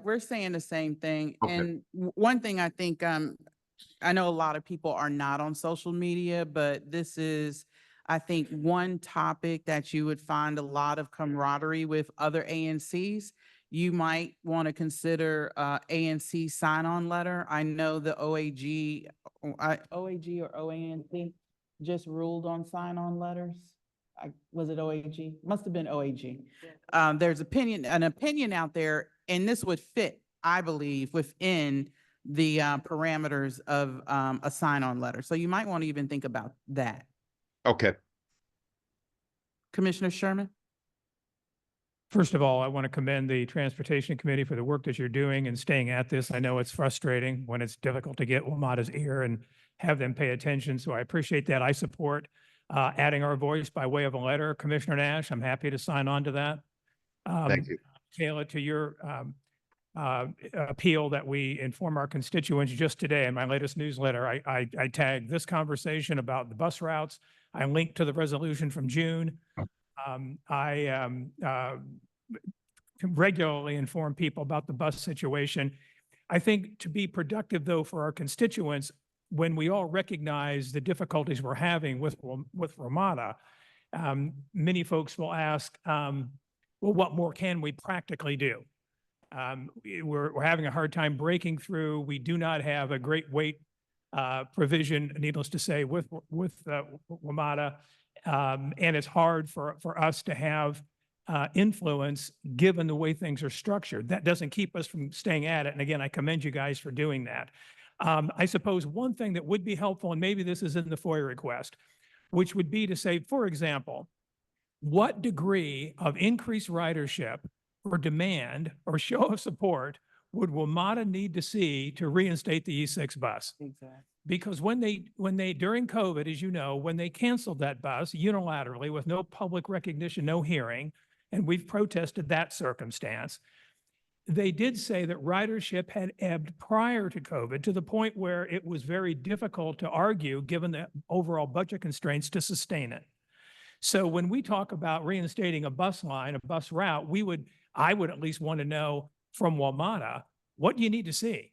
We're saying the same thing. Okay. And one thing I think, I know a lot of people are not on social media, but this is, I think, one topic that you would find a lot of camaraderie with other ANCs. You might want to consider ANC sign-on letter. I know the OAG or OANC just ruled on sign-on letters. Was it OAG? Must have been OAG. There's an opinion out there, and this would fit, I believe, within the parameters of a sign-on letter. So you might want to even think about that. Okay. Commissioner Sherman? First of all, I want to commend the Transportation Committee for the work that you're doing and staying at this. I know it's frustrating when it's difficult to get WMATA's ear and have them pay attention, so I appreciate that. I support adding our voice by way of a letter. Commissioner Nash, I'm happy to sign on to that. Thank you. Kayla, to your appeal that we inform our constituents, just today in my latest newsletter, I tagged this conversation about the bus routes. I linked to the resolution from June. I regularly inform people about the bus situation. I think to be productive, though, for our constituents, when we all recognize the difficulties we're having with WMATA, many folks will ask, well, what more can we practically do? We're having a hard time breaking through. We do not have a great weight provision, needless to say, with WMATA. And it's hard for us to have influence given the way things are structured. That doesn't keep us from staying at it. And again, I commend you guys for doing that. I suppose one thing that would be helpful, and maybe this is in the FOIA request, which would be to say, for example, what degree of increased ridership or demand or show of support would WMATA need to see to reinstate the E6 bus? Exactly. Because when they during COVID, as you know, when they canceled that bus unilaterally with no public recognition, no hearing, and we've protested that circumstance, they did say that ridership had ebbed prior to COVID to the point where it was very difficult to argue, given the overall budget constraints, to sustain it. So when we talk about reinstating a bus line, a bus route, I would at least want to know from WMATA, what do you need to see?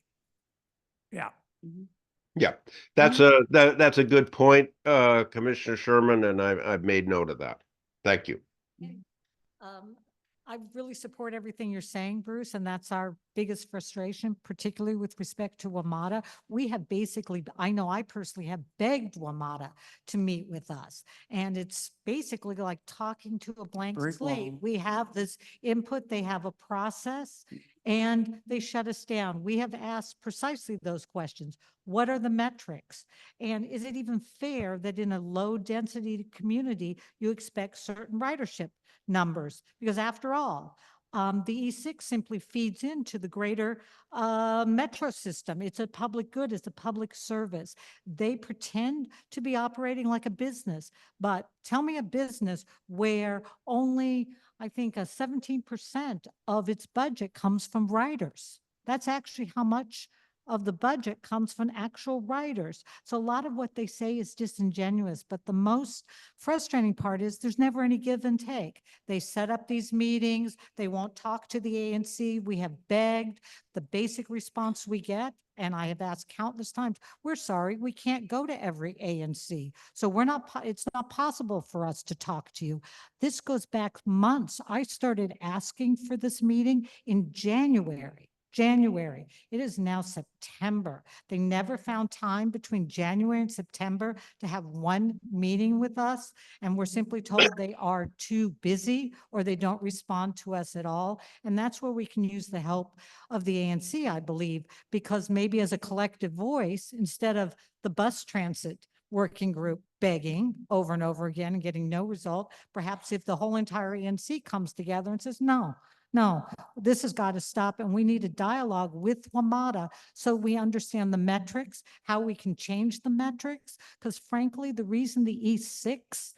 Yeah. Mm-hmm. Yeah, that's a good point, Commissioner Sherman, and I've made note of that. Thank you. I really support everything you're saying, Bruce, and that's our biggest frustration, particularly with respect to WMATA. We have basically, I know I personally have begged WMATA to meet with us, and it's basically like talking to a blank slate. We have this input, they have a process, and they shut us down. We have asked precisely those questions. What are the metrics? And is it even fair that in a low density community, you expect certain ridership numbers? Because after all, the E6 simply feeds into the greater metro system. It's a public good, it's a public service. They pretend to be operating like a business, but tell me a business where only, I think, 17% of its budget comes from riders. That's actually how much of the budget comes from actual writers. So a lot of what they say is disingenuous, but the most frustrating part is there's never any give and take. They set up these meetings, they won't talk to the ANC. We have begged. The basic response we get, and I have asked countless times, we're sorry, we can't go to every ANC. So it's not possible for us to talk to you. This goes back months. I started asking for this meeting in January. It is now September. They never found time between January and September to have one meeting with us. And we're simply told they are too busy or they don't respond to us at all. And that's where we can use the help of the ANC, I believe, because maybe as a collective voice, instead of the bus transit working group begging over and over again and getting no result, perhaps if the whole entire ANC comes together and says, no, this has got to stop, and we need a dialogue with WMATA so we understand the metrics, how we can change the metrics, because frankly, the reason the E6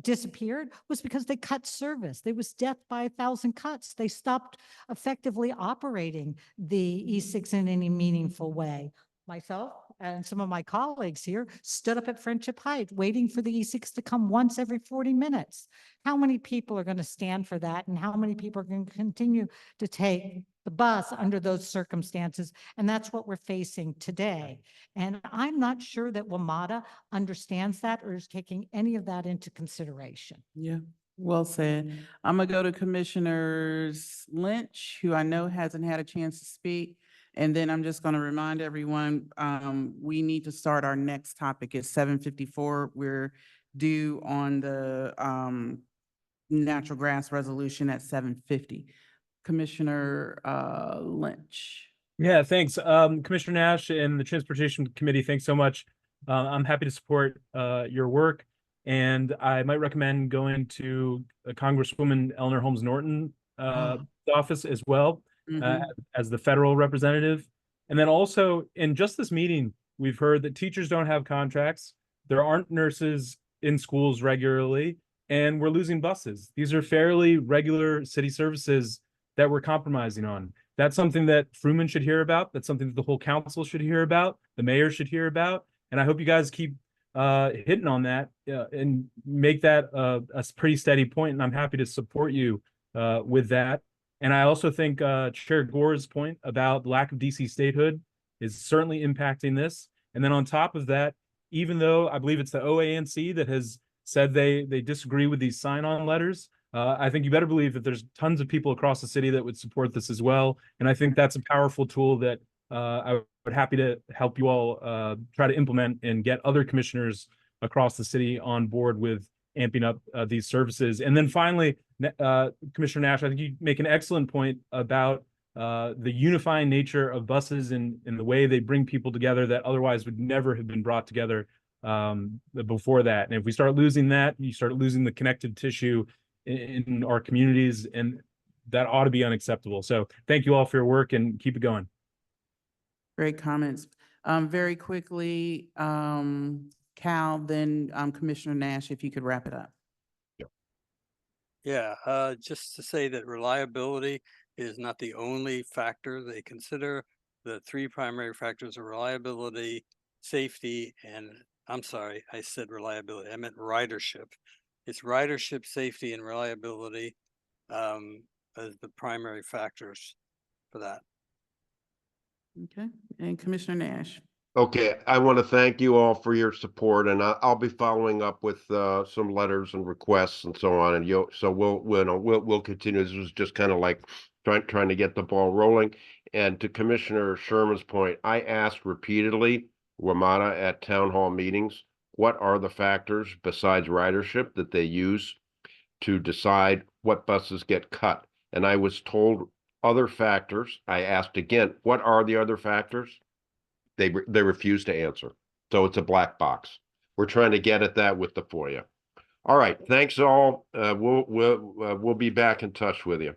disappeared was because they cut service. There was death by 1,000 cuts. They stopped effectively operating the E6 in any meaningful way. Myself and some of my colleagues here stood up at Friendship Heights waiting for the E6 to come once every 40 minutes. How many people are going to stand for that, and how many people are going to continue to take the bus under those circumstances? And that's what we're facing today. And I'm not sure that WMATA understands that or is taking any of that into consideration. Yeah, well said. I'm gonna go to Commissioners Lynch, who I know hasn't had a chance to speak. And then I'm just gonna remind everyone, we need to start our next topic at 7:54. We're due on the natural gas resolution at 7:50. Commissioner Lynch. Yeah, thanks. Commissioner Nash and the Transportation Committee, thanks so much. I'm happy to support your work, and I might recommend going to Congresswoman Eleanor Holmes Norton office as well as the federal representative. And then also in just this meeting, we've heard that teachers don't have contracts. There aren't nurses in schools regularly, and we're losing buses. These are fairly regular city services that we're compromising on. That's something that Fruman should hear about. That's something that the whole council should hear about. The mayor should hear about. And I hope you guys keep hitting on that and make that a pretty steady point. And I'm happy to support you with that. And I also think Chair Gore's point about lack of DC statehood is certainly impacting this. And then on top of that, even though I believe it's the OANC that has said they disagree with these sign-on letters, I think you better believe that there's tons of people across the city that would support this as well. And I think that's a powerful tool that I would happy to help you all try to implement and get other commissioners across the city on board with amping up these services. And then finally, Commissioner Nash, I think you make an excellent point about the unifying nature of buses and the way they bring people together that otherwise would never have been brought together before that. And if we start losing that, you start losing the connective tissue in our communities, and that ought to be unacceptable. So thank you all for your work and keep it going. Great comments. Very quickly, Cal, then Commissioner Nash, if you could wrap it up. Yeah, just to say that reliability is not the only factor they consider. The three primary factors are reliability, safety, and I'm sorry, I said reliability. I meant ridership. It's ridership, safety, and reliability as the primary factors for that. Okay, and Commissioner Nash. Okay, I want to thank you all for your support, and I'll be following up with some letters and requests and so on. And we'll continue. This was just kind of like trying to get the ball rolling. And to Commissioner Sherman's point, I asked repeatedly WMATA at town hall meetings, what are the factors besides ridership that they use to decide what buses get cut? And I was told other factors. I asked again, what are the other factors? They refuse to answer. So it's a black box. We're trying to get at that with the FOIA. All right. Thanks all. We'll be back in touch with you.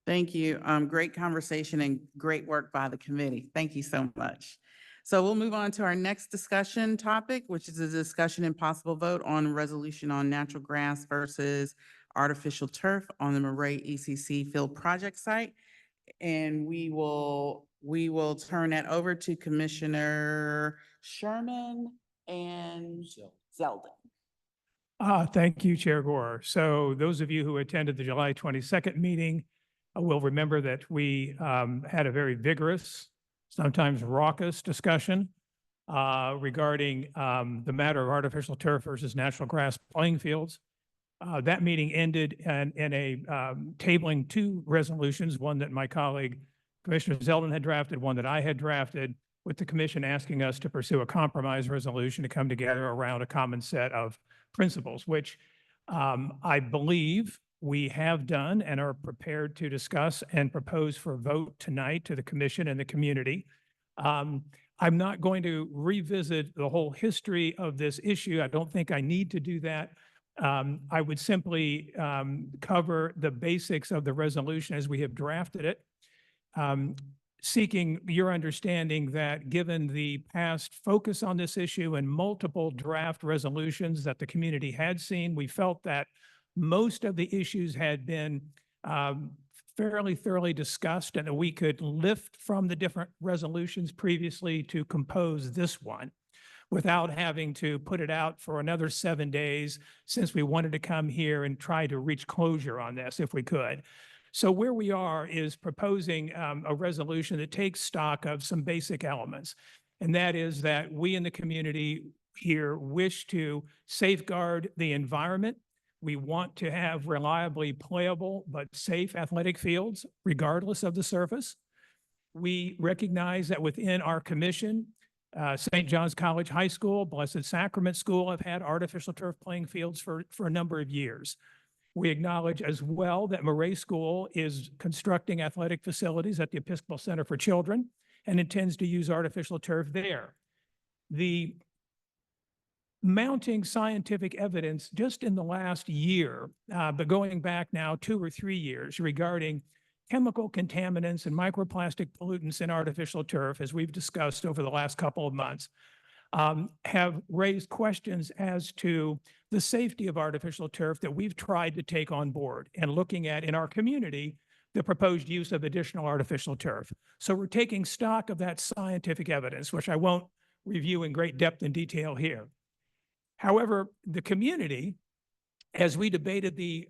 Thank you. Great conversation and great work by the committee. Thank you so much. So we'll move on to our next discussion topic, which is a discussion and possible vote on resolution on natural grass versus artificial turf on the Murray ECC field project site. And we will we will turn that over to Commissioner Sherman and Zeldin. Thank you, Chair Gore. So those of you who attended the July 22nd meeting will remember that we had a very vigorous, sometimes raucous discussion regarding the matter of artificial turf versus natural grass playing fields. That meeting ended in a tabling two resolutions, one that my colleague Commissioner Zeldin had drafted, one that I had drafted, with the commission asking us to pursue a compromise resolution to come together around a common set of principles, which I believe we have done and are prepared to discuss and propose for vote tonight to the commission and the community. I'm not going to revisit the whole history of this issue. I don't think I need to do that. I would simply cover the basics of the resolution as we have drafted it, seeking your understanding that given the past focus on this issue and multiple draft resolutions that the community had seen, we felt that most of the issues had been fairly thoroughly discussed and that we could lift from the different resolutions previously to compose this one without having to put it out for another 7 days, since we wanted to come here and try to reach closure on this if we could. So where we are is proposing a resolution that takes stock of some basic elements. And that is that we in the community here wish to safeguard the environment. We want to have reliably playable but safe athletic fields, regardless of the surface. We recognize that within our commission, St. John's College High School, Blessed Sacrament School have had artificial turf playing fields for a number of years. We acknowledge as well that Murray School is constructing athletic facilities at the Episcopal Center for Children and intends to use artificial turf there. The mounting scientific evidence just in the last year, but going back now 2 or 3 years, regarding chemical contaminants and microplastic pollutants in artificial turf, as we've discussed over the last couple of months, have raised questions as to the safety of artificial turf that we've tried to take on board and looking at in our community the proposed use of additional artificial turf. So we're taking stock of that scientific evidence, which I won't review in great depth and detail here. However, the community, as we debated the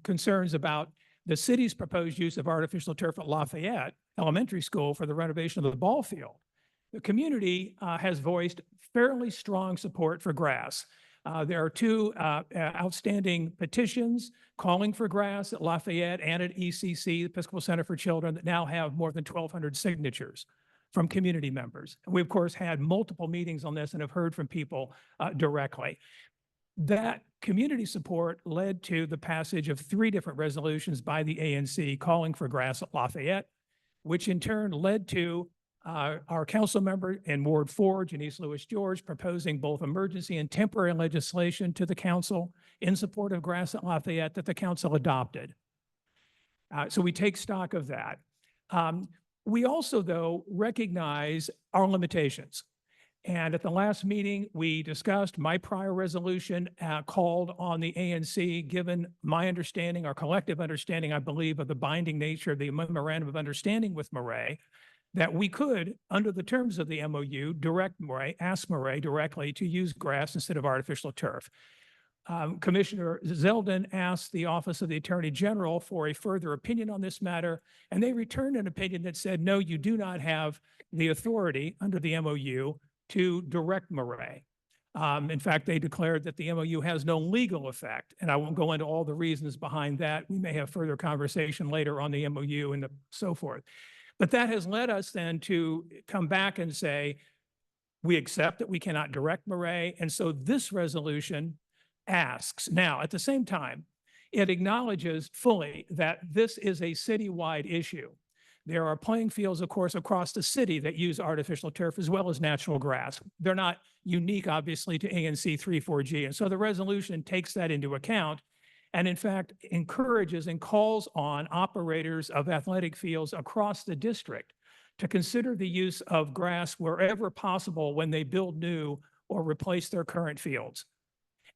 concerns about the city's proposed use of artificial turf at Lafayette Elementary School for the renovation of the ball field, the community has voiced fairly strong support for grass. There are 2 outstanding petitions calling for grass at Lafayette and at ECC, the Episcopal Center for Children, that now have more than 1,200 signatures from community members. And we, of course, had multiple meetings on this and have heard from people directly. That community support led to the passage of 3 different resolutions by the ANC calling for grass at Lafayette, which in turn led to our council member in Ward 4, Janice Lewis George, proposing both emergency and temporary legislation to the council in support of grass at Lafayette that the council adopted. So we take stock of that. We also, though, recognize our limitations. And at the last meeting, we discussed my prior resolution called on the ANC, given my understanding, our collective understanding, I believe, of the binding nature of the memorandum of understanding with Murray, that we could, under the terms of the MOU, ask Murray directly to use grass instead of artificial turf. Commissioner Zeldin asked the Office of the Attorney General for a further opinion on this matter, and they returned an opinion that said, no, you do not have the authority under the MOU to direct Murray. In fact, they declared that the MOU has no legal effect, and I won't go into all the reasons behind that. We may have further conversation later on the MOU and so forth. But that has led us then to come back and say, we accept that we cannot direct Murray, and so this resolution asks. Now, at the same time, it acknowledges fully that this is a citywide issue. There are playing fields, of course, across the city that use artificial turf as well as natural grass. They're not unique, obviously, to ANC 3-4G. And so the resolution takes that into account and, in fact, encourages and calls on operators of athletic fields across the district to consider the use of grass wherever possible when they build new or replace their current fields.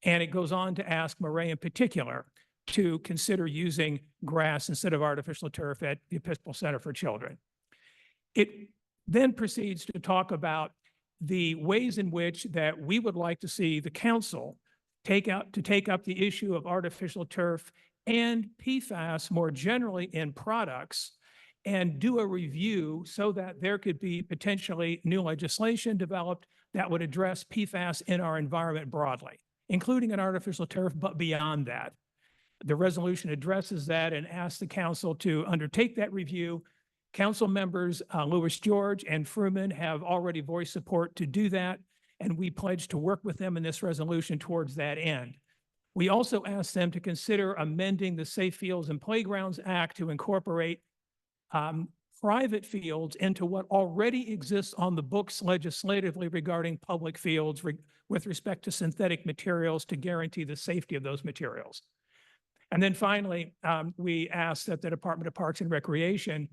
And it goes on to ask Murray in particular to consider using grass instead of artificial turf at the Episcopal Center for Children. It then proceeds to talk about the ways in which that we would like to see the council take up the issue of artificial turf and PFAS more generally in products and do a review so that there could be potentially new legislation developed that would address PFAS in our environment broadly, including an artificial turf, but beyond that. The resolution addresses that and asks the council to undertake that review. Council members Lewis George and Fruman have already voiced support to do that, and we pledge to work with them in this resolution towards that end. We also ask them to consider amending the Safe Fields and Playgrounds Act to incorporate private fields into what already exists on the books legislatively regarding public fields with respect to synthetic materials to guarantee the safety of those materials. And then finally, we ask that the Department of Parks and Recreation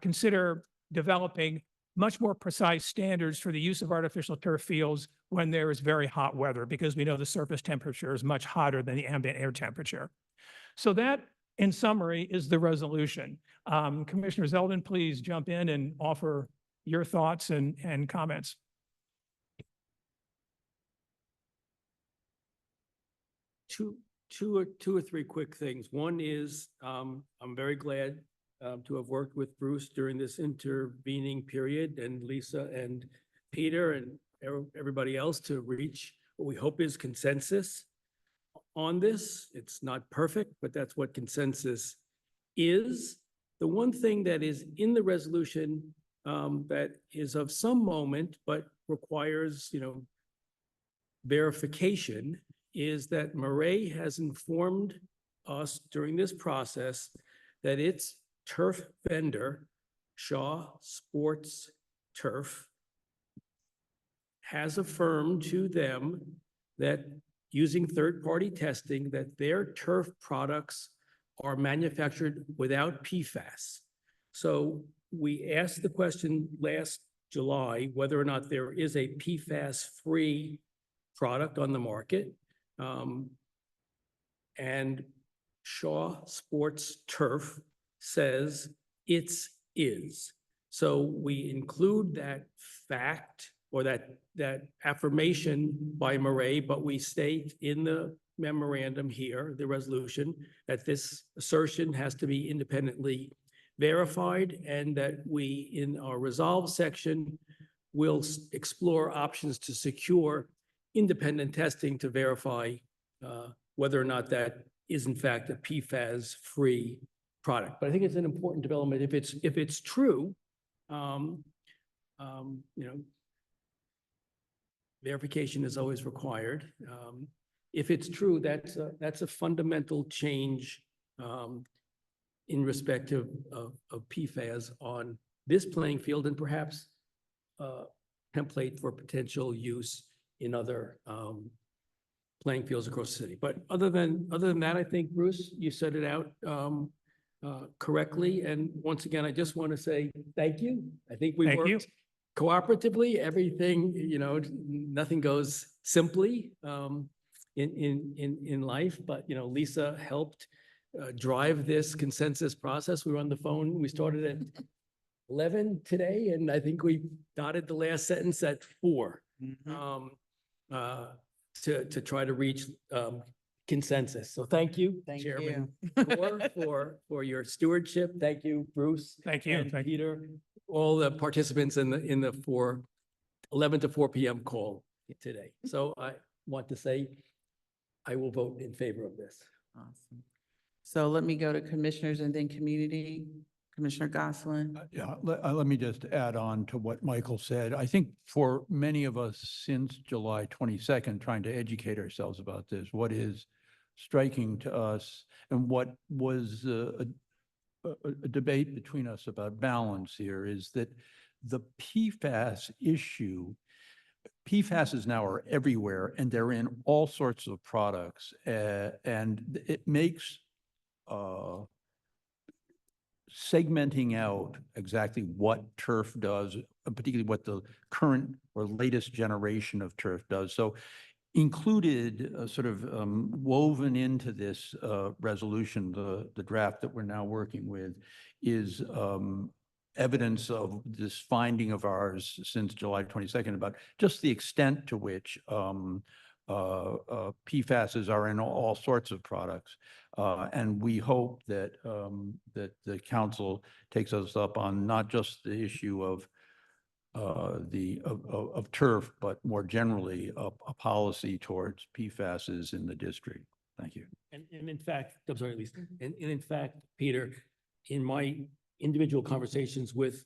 consider developing much more precise standards for the use of artificial turf fields when there is very hot weather, because we know the surface temperature is much hotter than the ambient air temperature. So that, in summary, is the resolution. Commissioner Zeldin, please jump in and offer your thoughts and comments. Two or three quick things. One is I'm very glad to have worked with Bruce during this intervening period, and Lisa and Peter and everybody else to reach what we hope is consensus on this. It's not perfect, but that's what consensus is. The one thing that is in the resolution that is of some moment but requires, verification is that Murray has informed us during this process that its turf vendor, Shaw Sports Turf, has affirmed to them that using third-party testing, that their turf products are manufactured without PFAS. So we asked the question last July whether or not there is a PFAS-free product on the market. And Shaw Sports Turf says it is. So we include that fact or that affirmation by Murray, but we state in the memorandum here, the resolution, that this assertion has to be independently verified, and that we, in our resolve section, will explore options to secure independent testing to verify whether or not that is in fact a PFAS-free product. But I think it's an important development. If it's true, verification is always required. If it's true, that's a fundamental change in respect of PFAS on this playing field, and perhaps template for potential use in other playing fields across the city. But other than that, I think, Bruce, you set it out correctly. And once again, I just want to say thank you. I think we worked cooperatively. Everything, nothing goes simply in life, but Lisa helped drive this consensus process. We were on the phone. We started at 11 today, and I think we dotted the last sentence at 4 to try to reach consensus. So thank you, Chairman Gore, for your stewardship. Thank you, Bruce. Thank you. And Peter, all the participants in the 11 to 4 p.m. call today. So I want to say I will vote in favor of this. Awesome. So let me go to commissioners and then community. Commissioner Gosselin. Let me just add on to what Michael said. I think for many of us since July 22nd, trying to educate ourselves about this, what is striking to us and what was a debate between us about balance here is that the PFAS issue, PFASs now are everywhere and they're in all sorts of products, and it makes segmenting out exactly what turf does, particularly what the current or latest generation of turf does. So included, sort of woven into this resolution, the draft that we're now working with, is evidence of this finding of ours since July 22nd about just the extent to which PFASs are in all sorts of products. And we hope that that the council takes us up on not just the issue of turf, but more generally a policy towards PFASs in the district. Thank you. And in fact, I'm sorry, Lisa, and in fact, Peter, in my individual conversations with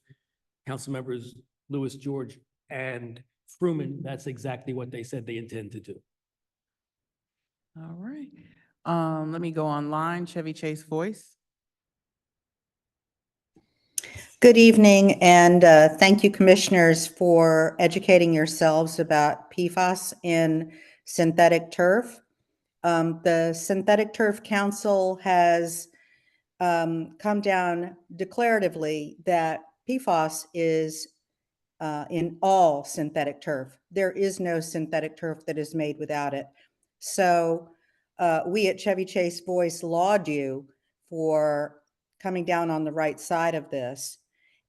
council members Lewis, George, and Fruman, that's exactly what they said they intend to do. All right. Let me go online. Chevy Chase Voice. Good evening, and thank you, commissioners, for educating yourselves about PFAS in synthetic turf. The Synthetic Turf Council has come down declaratively that PFAS is in all synthetic turf. There is no synthetic turf that is made without it. So we at Chevy Chase Voice laud you for coming down on the right side of this.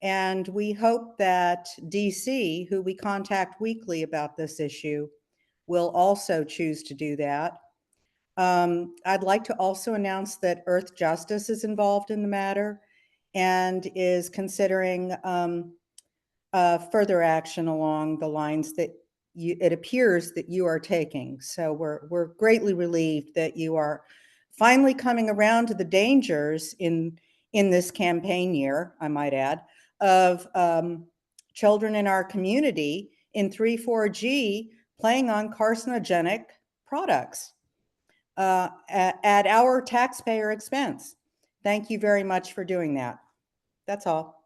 And we hope that DC, who we contact weekly about this issue, will also choose to do that. I'd like to also announce that Earth Justice is involved in the matter and is considering further action along the lines that it appears that you are taking. So we're greatly relieved that you are finally coming around to the dangers in this campaign year, I might add, of children in our community in 3,4G playing on carcinogenic products at our taxpayer expense. Thank you very much for doing that. That's all.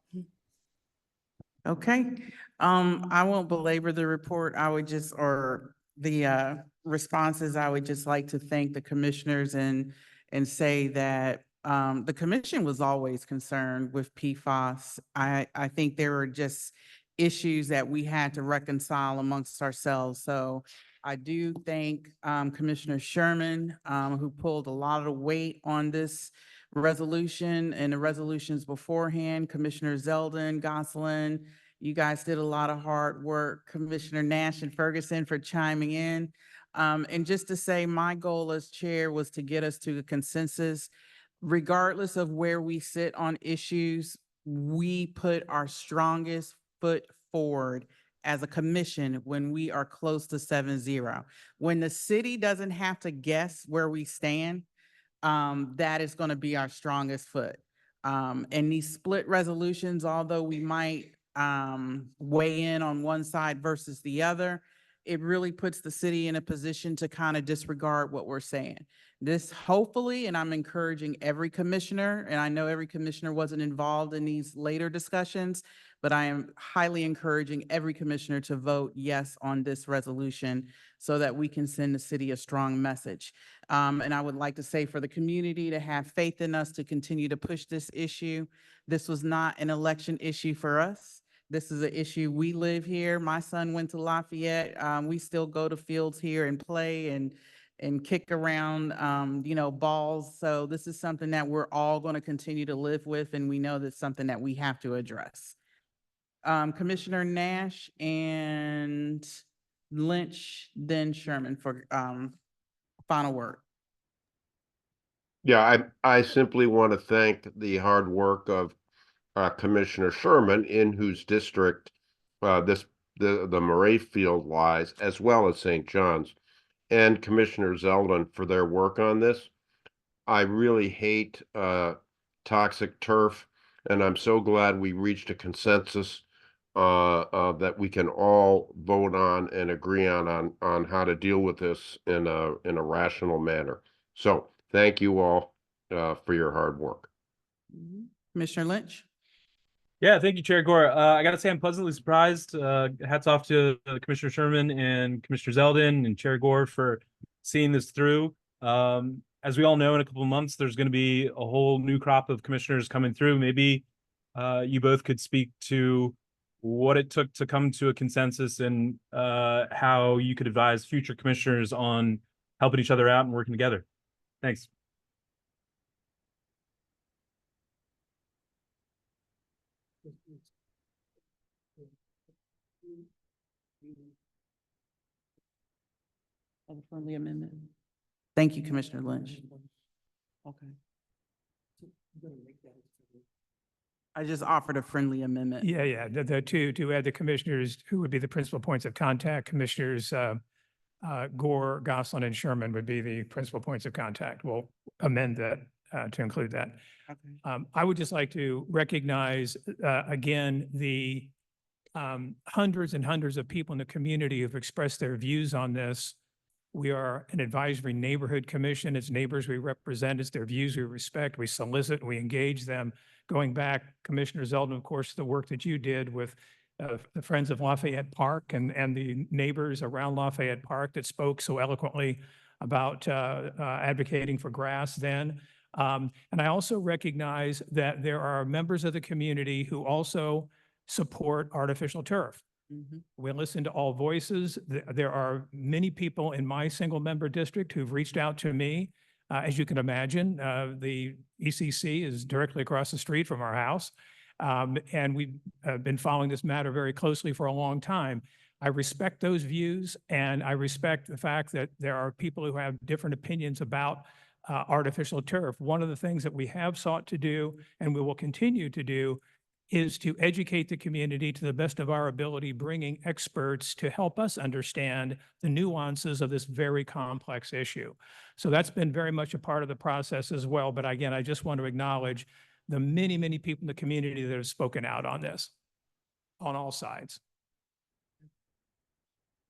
Okay. I won't belabor the report. I would just, or the responses, I would just like to thank the commissioners and say that the commission was always concerned with PFAS. I think there were just issues that we had to reconcile amongst ourselves. So I do thank Commissioner Sherman, who pulled a lot of the weight on this resolution and the resolutions beforehand. Commissioner Zeldin, Gosselin, you guys did a lot of hard work. Commissioner Nash and Ferguson for chiming in. And just to say, my goal as chair was to get us to a consensus. Regardless of where we sit on issues, we put our strongest foot forward as a commission when we are close to 7-0. When the city doesn't have to guess where we stand, that is going to be our strongest foot. And these split resolutions, although we might weigh in on one side versus the other, it really puts the city in a position to kind of disregard what we're saying. This hopefully, and I'm encouraging every commissioner, and I know every commissioner wasn't involved in these later discussions, but I am highly encouraging every commissioner to vote yes on this resolution so that we can send the city a strong message. And I would like to say for the community to have faith in us to continue to push this issue. This was not an election issue for us. This is an issue. We live here. My son went to Lafayette. We still go to fields here and play and kick around, balls. So this is something that we're all going to continue to live with, and we know that's something that we have to address. Commissioner Nash and Lynch, then Sherman for final word. Yeah, I simply want to thank the hard work of Commissioner Sherman, in whose district the Murray Field lies, as well as St. John's, and Commissioner Zeldin for their work on this. I really hate toxic turf, and I'm so glad we reached a consensus that we can all vote on and agree on how to deal with this in a rational manner. So thank you all for your hard work. Commissioner Lynch. Yeah, thank you, Chair Gore. I got to say I'm pleasantly surprised. Hats off to Commissioner Sherman and Commissioner Zeldin and Chair Gore for seeing this through. As we all know, in a couple of months, there's going to be a whole new crop of commissioners coming through. Maybe you both could speak to what it took to come to a consensus and how you could advise future commissioners on helping each other out and working together. Thanks. Of a friendly amendment. Thank you, Commissioner Lynch. Okay. I just offered a friendly amendment. Yeah, the two, to add the commissioners who would be the principal points of contact, Commissioners Gore, Gosselin, and Sherman would be the principal points of contact. We'll amend that to include that. Okay. I would just like to recognize again the hundreds and hundreds of people in the community who've expressed their views on this. We are an advisory neighborhood commission. It's neighbors we represent. It's their views we respect. We solicit, we engage them. Going back, Commissioner Zeldin, of course, the work that you did with the Friends of Lafayette Park and the neighbors around Lafayette Park that spoke so eloquently about advocating for grass then. And I also recognize that there are members of the community who also support artificial turf. Mhm. We listen to all voices. There are many people in my single member district who've reached out to me. As you can imagine, the ECC is directly across the street from our house. And we've been following this matter very closely for a long time. I respect those views, and I respect the fact that there are people who have different opinions about artificial turf. One of the things that we have sought to do, and we will continue to do, is to educate the community to the best of our ability, bringing experts to help us understand the nuances of this very complex issue. So that's been very much a part of the process as well. But again, I just want to acknowledge the many, many people in the community that have spoken out on this, on all sides.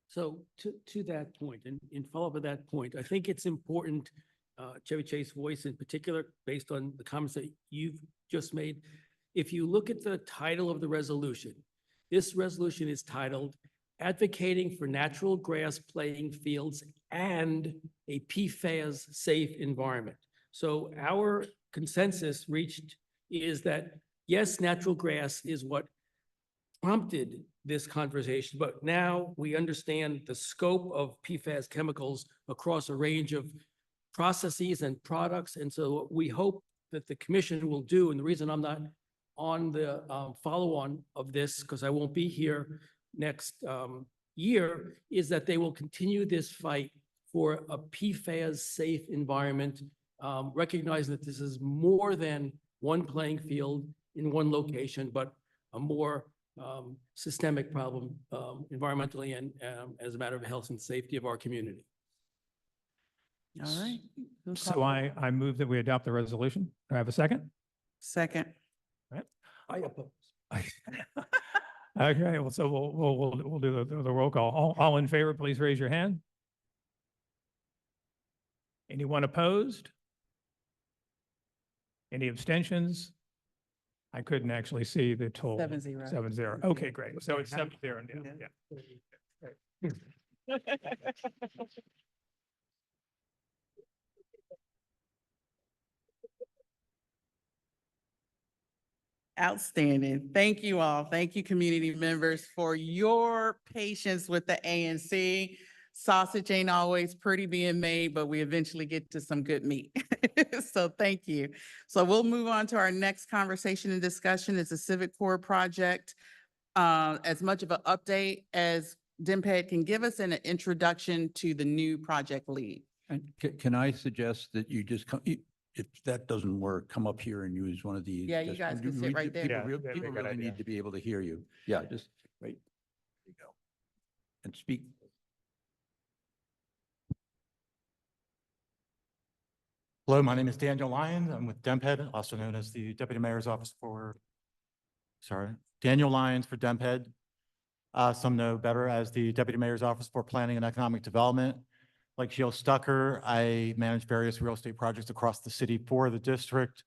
So to that point, and in follow-up of that point, I think it's important, Chevy Chase voice in particular, based on the comments that you've just made. If you look at the title of the resolution, this resolution is titled Advocating for Natural Grass Playing Fields and a PFAS Safe Environment. So our consensus reached is that, yes, natural grass is what prompted this conversation, but now we understand the scope of PFAS chemicals across a range of processes and products. And so what we hope that the commission will do, and the reason I'm not on the follow-on of this, because I won't be here next year, is that they will continue this fight for a PFAS safe environment, recognizing that this is more than one playing field in one location, but a more systemic problem environmentally and as a matter of health and safety of our community. All right. So I move that we adopt the resolution. Do I have a second? Second. I oppose. Okay, well, so we'll do the roll call. All in favor, please raise your hand. Anyone opposed? Any abstentions? I couldn't actually see the total. 7-0. 7-0. Okay, great. So it's 7-0. Yeah. Outstanding. Thank you all. Thank you, community members, for your patience with the ANC. Sausage ain't always pretty being made, but we eventually get to some good meat. So thank you. So we'll move on to our next conversation and discussion. It's a Civic Core project. As much of an update as DMPED can give us, and an introduction to the new project lead. And can I suggest that you just come, if that doesn't work, come up here and use one of these. Yeah, you just- guys can sit we- right there. People Yeah, that'd be a people good really idea. need to be able to hear you. Yeah, just, right, there you go. And speak. Hello, my name is Daniel Lyon. I'm with DMPED, also known as the Deputy Mayor's Office for, Daniel Lyons for DMPED. Some know better as the Deputy Mayor's Office for Planning and Economic Development. Like Jill Stucker, I manage various real estate projects across the city for the district.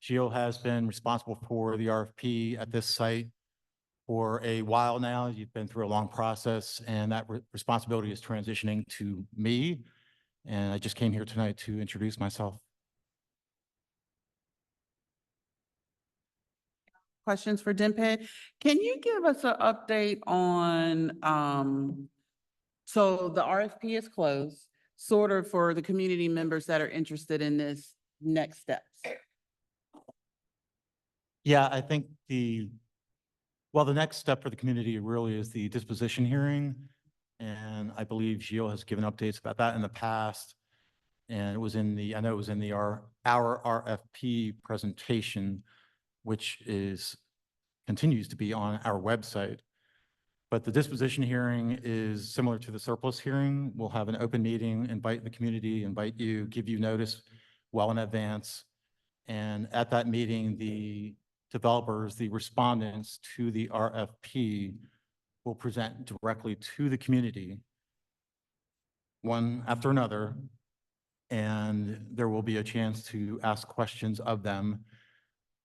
Jill has been responsible for the RFP at this site for a while now. You've been through a long process, and that responsibility is transitioning to me. And I just came here tonight to introduce myself. Questions for DMPED? Can you give us an update on, so the RFP is closed, sort of for the community members that are interested in this next steps? Yeah, I think the next step for the community really is the disposition hearing. And I believe Gilles has given updates about that in the past. And it was in the, I know it was in the our RFP presentation, which continues to be on our website. But the disposition hearing is similar to the surplus hearing. We'll have an open meeting, invite the community, invite you, give you notice well in advance. And at that meeting, the developers, the respondents to the RFP will present directly to the community, one after another, and there will be a chance to ask questions of them.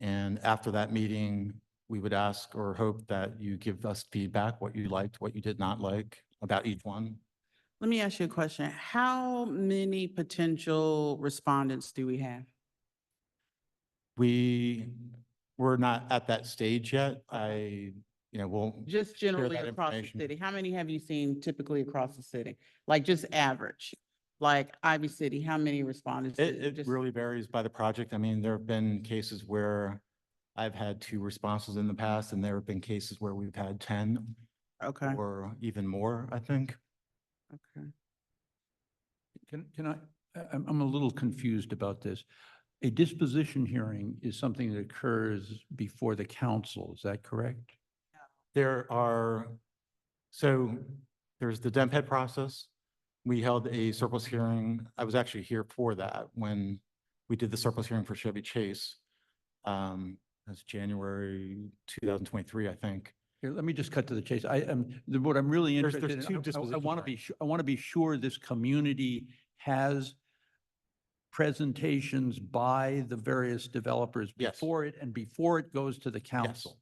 And after that meeting, we would ask or hope that you give us feedback, what you liked, what you did not like about each one. Let me ask you a question. How many potential respondents do we have? We're not at that stage yet. We'll Just share generally that across the information. city, how many have you seen typically across the city? Like just average, like Ivy City, how many respondents? It Just- really varies by the project. I mean, there have been cases where I've had 2 responses in the past, and there have been cases where we've had 10 Okay, or even more, I think. okay. Can I'm a little confused about this. A disposition hearing is something that occurs before the council, is that correct? So there's the DMPED process. We held a surplus hearing. I was actually here for that when we did the surplus hearing for Chevy Chase. That's January 2023, I think. Here, let me just cut to the chase. What I'm really There's interested two in, I disposition want to be sure, I want to be sure this community has presentations by the various developers Yes. before it goes to the council.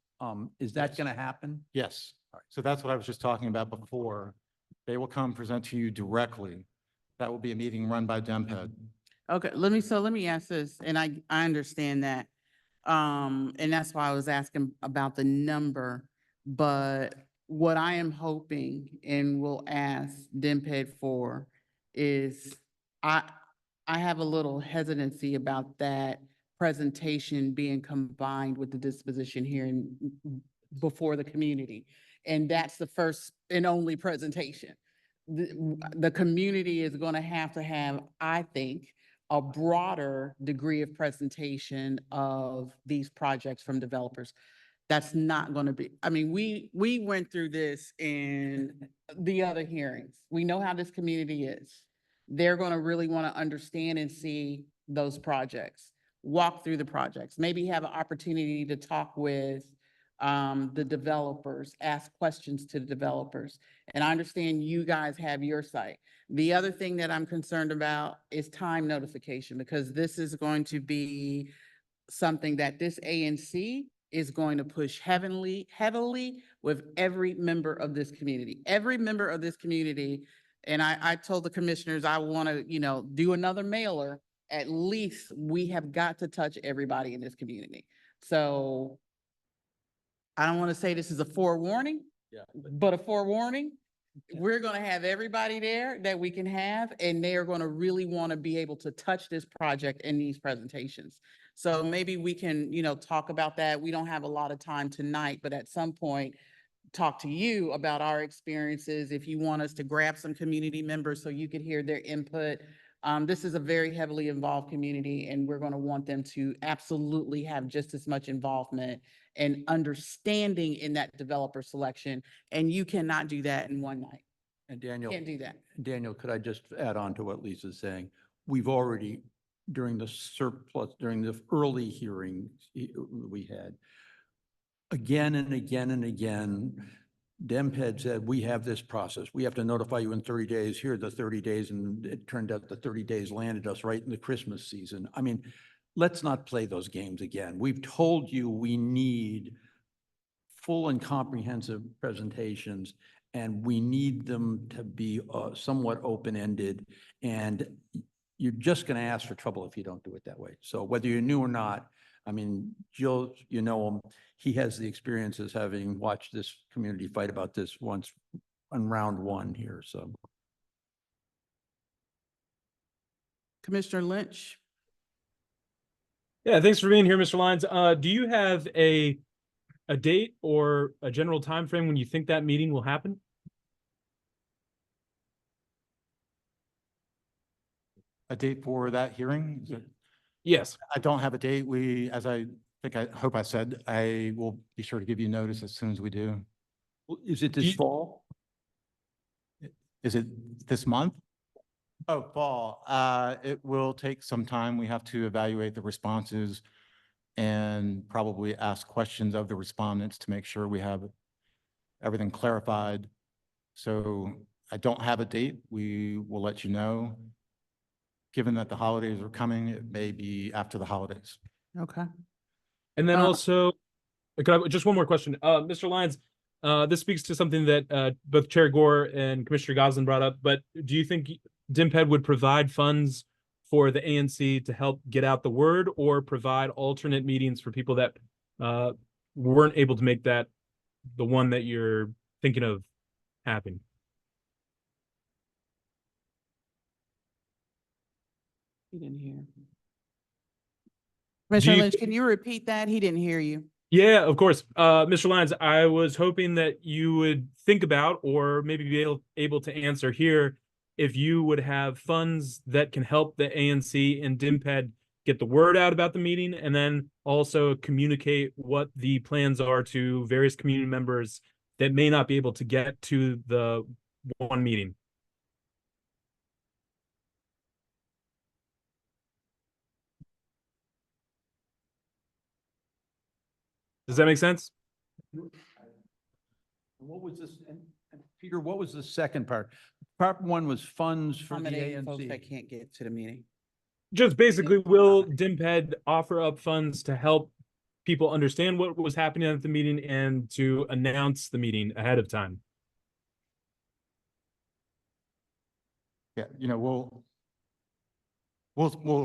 Is that Yes. going to happen? Yes. So that's what I was just talking about before. They will come present to you directly. That will be a meeting run by DMPED. Okay, let me ask this, and I understand that. And that's why I was asking about the number. But what I am hoping and will ask DMPED for is I have a little hesitancy about that presentation being combined with the disposition hearing before the community. And that's the first and only presentation. The community is going to have, I think, a broader degree of presentation of these projects from developers. That's not going to be, I mean, we went through this in the other hearings. We know how this community is. They're going to really want to understand and see those projects, walk through the projects, maybe have an opportunity to talk with the developers, ask questions to the developers. And I understand you guys have your site. The other thing that I'm concerned about is time notification, because this is going to be something that this ANC is going to push heavily with every member of this community. Every member of this community, and I told the commissioners I want to, do another mailer. At least we have got to touch everybody in this community. So I don't want to say this is a forewarning, but a forewarning. We're going to have everybody there that we can have, and they are going to really want to be able to touch this project in these presentations. So maybe we can, talk about that. We don't have a lot of time tonight, but at some point, talk to you about our experiences. If you want us to grab some community members so you could hear their input. This is a very heavily involved community, and we're going to want them to absolutely have just as much involvement and understanding in that developer selection. And you cannot do that in one night. And Daniel, Can't do that. Daniel, could I just add on to what Lisa's saying? We've already, during the early hearings we had, again and again and again, DMPED said, we have this process. We have to notify you in 30 days. Here are the 30 days. And it turned out the 30 days landed us right in the Christmas season. I mean, let's not play those games again. We've told you we need full and comprehensive presentations, and we need them to be somewhat open-ended. And you're just going to ask for trouble if you don't do it that way. So whether you're new or not, I mean, Jill, you know him, he has the experiences having watched this community fight about this once on round 1 here, so. Commissioner Lynch? Yeah, thanks for being here, Mr. Lyons. Do you have a date or a general time frame when you think that meeting will happen? a date for that hearing? Is it- Yes. I don't have a date. I hope I said, I will be sure to give you notice as soon as we do. Is it this fall? Is it this month? Oh, fall. It will take some time. We have to evaluate the responses and probably ask questions of the respondents to make sure we have everything clarified. So I don't have a date. We will let you know. Given that the holidays are coming, it may be after the holidays. Okay. And then Uh, also, just one more question. Mr. Lyons, this speaks to something that both Chair Gore and Commissioner Gosselin brought up, but do you think DMPED would provide funds for the ANC to help get out the word, or provide alternate meetings for people that weren't able to make that, the one that you're thinking of happening? He didn't hear. Commissioner you- Lynch, can you repeat that? He didn't hear you. Yeah, of course. Mr. Lyons, I was hoping that you would think about, or maybe be able to answer here, if you would have funds that can help the ANC and DMPED get the word out about the meeting, and then also communicate what the plans are to various community members that may not be able to get to the one meeting. Does that make sense? What was this, and Peter, what was the second part? Part one was funds for the Accommodating folks that ANC. can't get to the meeting. Just basically, will DMPED offer up funds to help people understand what was happening at the meeting and to announce the meeting ahead of time? Yeah, we'll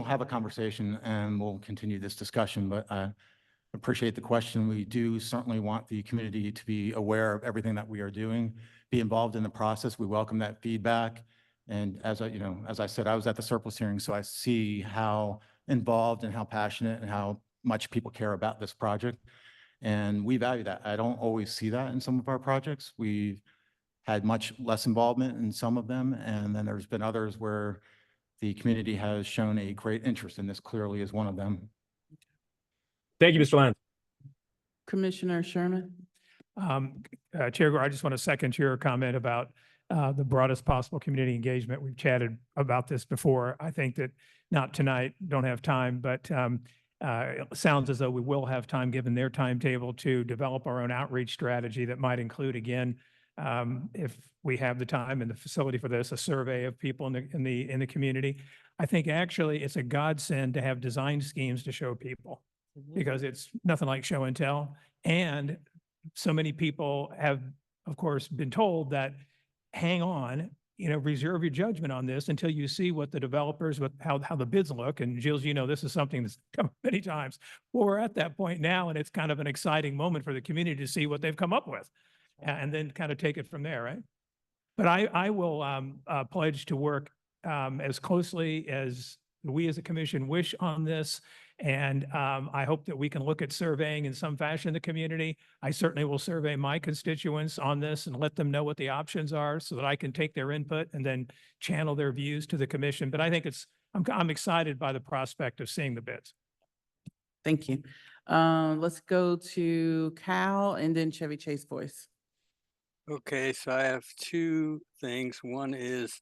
have a conversation and we'll continue this discussion, but I appreciate the question. We do certainly want the community to be aware of everything that we are doing, be involved in the process. We welcome that feedback. And as I said, I was at the surplus hearing, so I see how involved and how passionate and how much people care about this project. And we value that. I don't always see that in some of our projects. We've had much less involvement in some of them, and then there's been others where the community has shown a great interest, and this clearly is one of them. Thank you, Mr. Lyons. Commissioner Sherman? Chair Gore, I just want to second your comment about the broadest possible community engagement. We've chatted about this before. I think that, not tonight, don't have time, but it sounds as though we will have time, given their timetable, to develop our own outreach strategy that might include, again, if we have the time and the facility for this, a survey of people in the community. I think actually it's a godsend to have design schemes to show people, because it's nothing like show and tell. And so many people have, of course, been told that, hang on, reserve your judgment on this until you see what the developers, how the bids look. And Jill's, this is something that's come up many times. Well, we're at that point now, and it's kind of an exciting moment for the community to see what they've come up with, and then kind of take it from there, right? But I will pledge to work as closely as we as a commission wish on this. And I hope that we can look at surveying in some fashion in the community. I certainly will survey my constituents on this and let them know what the options are, so that I can take their input and then channel their views to the commission. But I think I'm excited by the prospect of seeing the bids. Thank you. Let's go to Cal and then Chevy Chase Voice. Okay, so I have two things. One is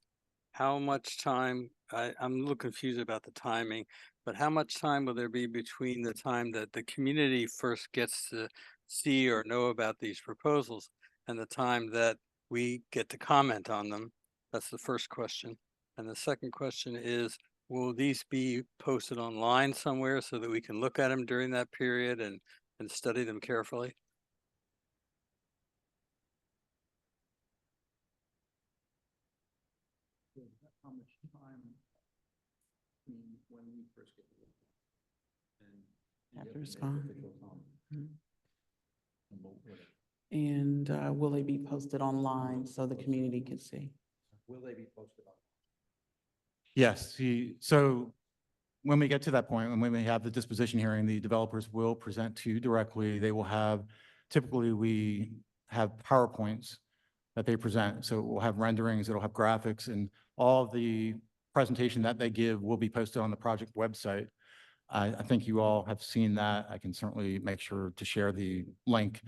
how much time, I'm a little confused about the timing, but how much time will there be between the time that the community first gets to see or know about these proposals and the time that we get to comment on them? That's the first question. And the second question is, will these be posted online somewhere so that we can look at them during that period and study them carefully? How much time when we first get Have to respond. And will they be posted online so the community can see? Will they be posted on? Yes, so when we get to that point, and when we have the disposition hearing, the developers will present to you directly. They will have, typically we have PowerPoints that they present. So we'll have renderings, it'll have graphics, and all of the presentation that they give will be posted on the project website. I think you all have seen that. I can certainly make sure to share the link.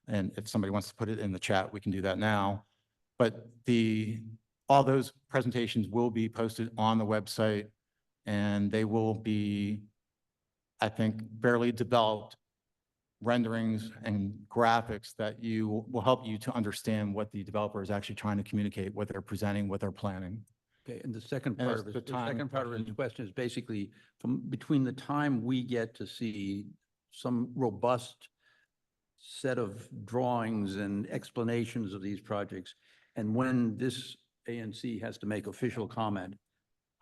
And if somebody wants to put it in the chat, we can do that now. But all those presentations will be posted on the website, and they will be, I think, fairly developed renderings and graphics that will help you to understand what the developer is actually trying to communicate, what they're presenting, what they're planning. Okay, and the second And part it's of it, the the time second part of his question. question is basically from between the time we get to see some robust set of drawings and explanations of these projects, and when this ANC has to make official comment,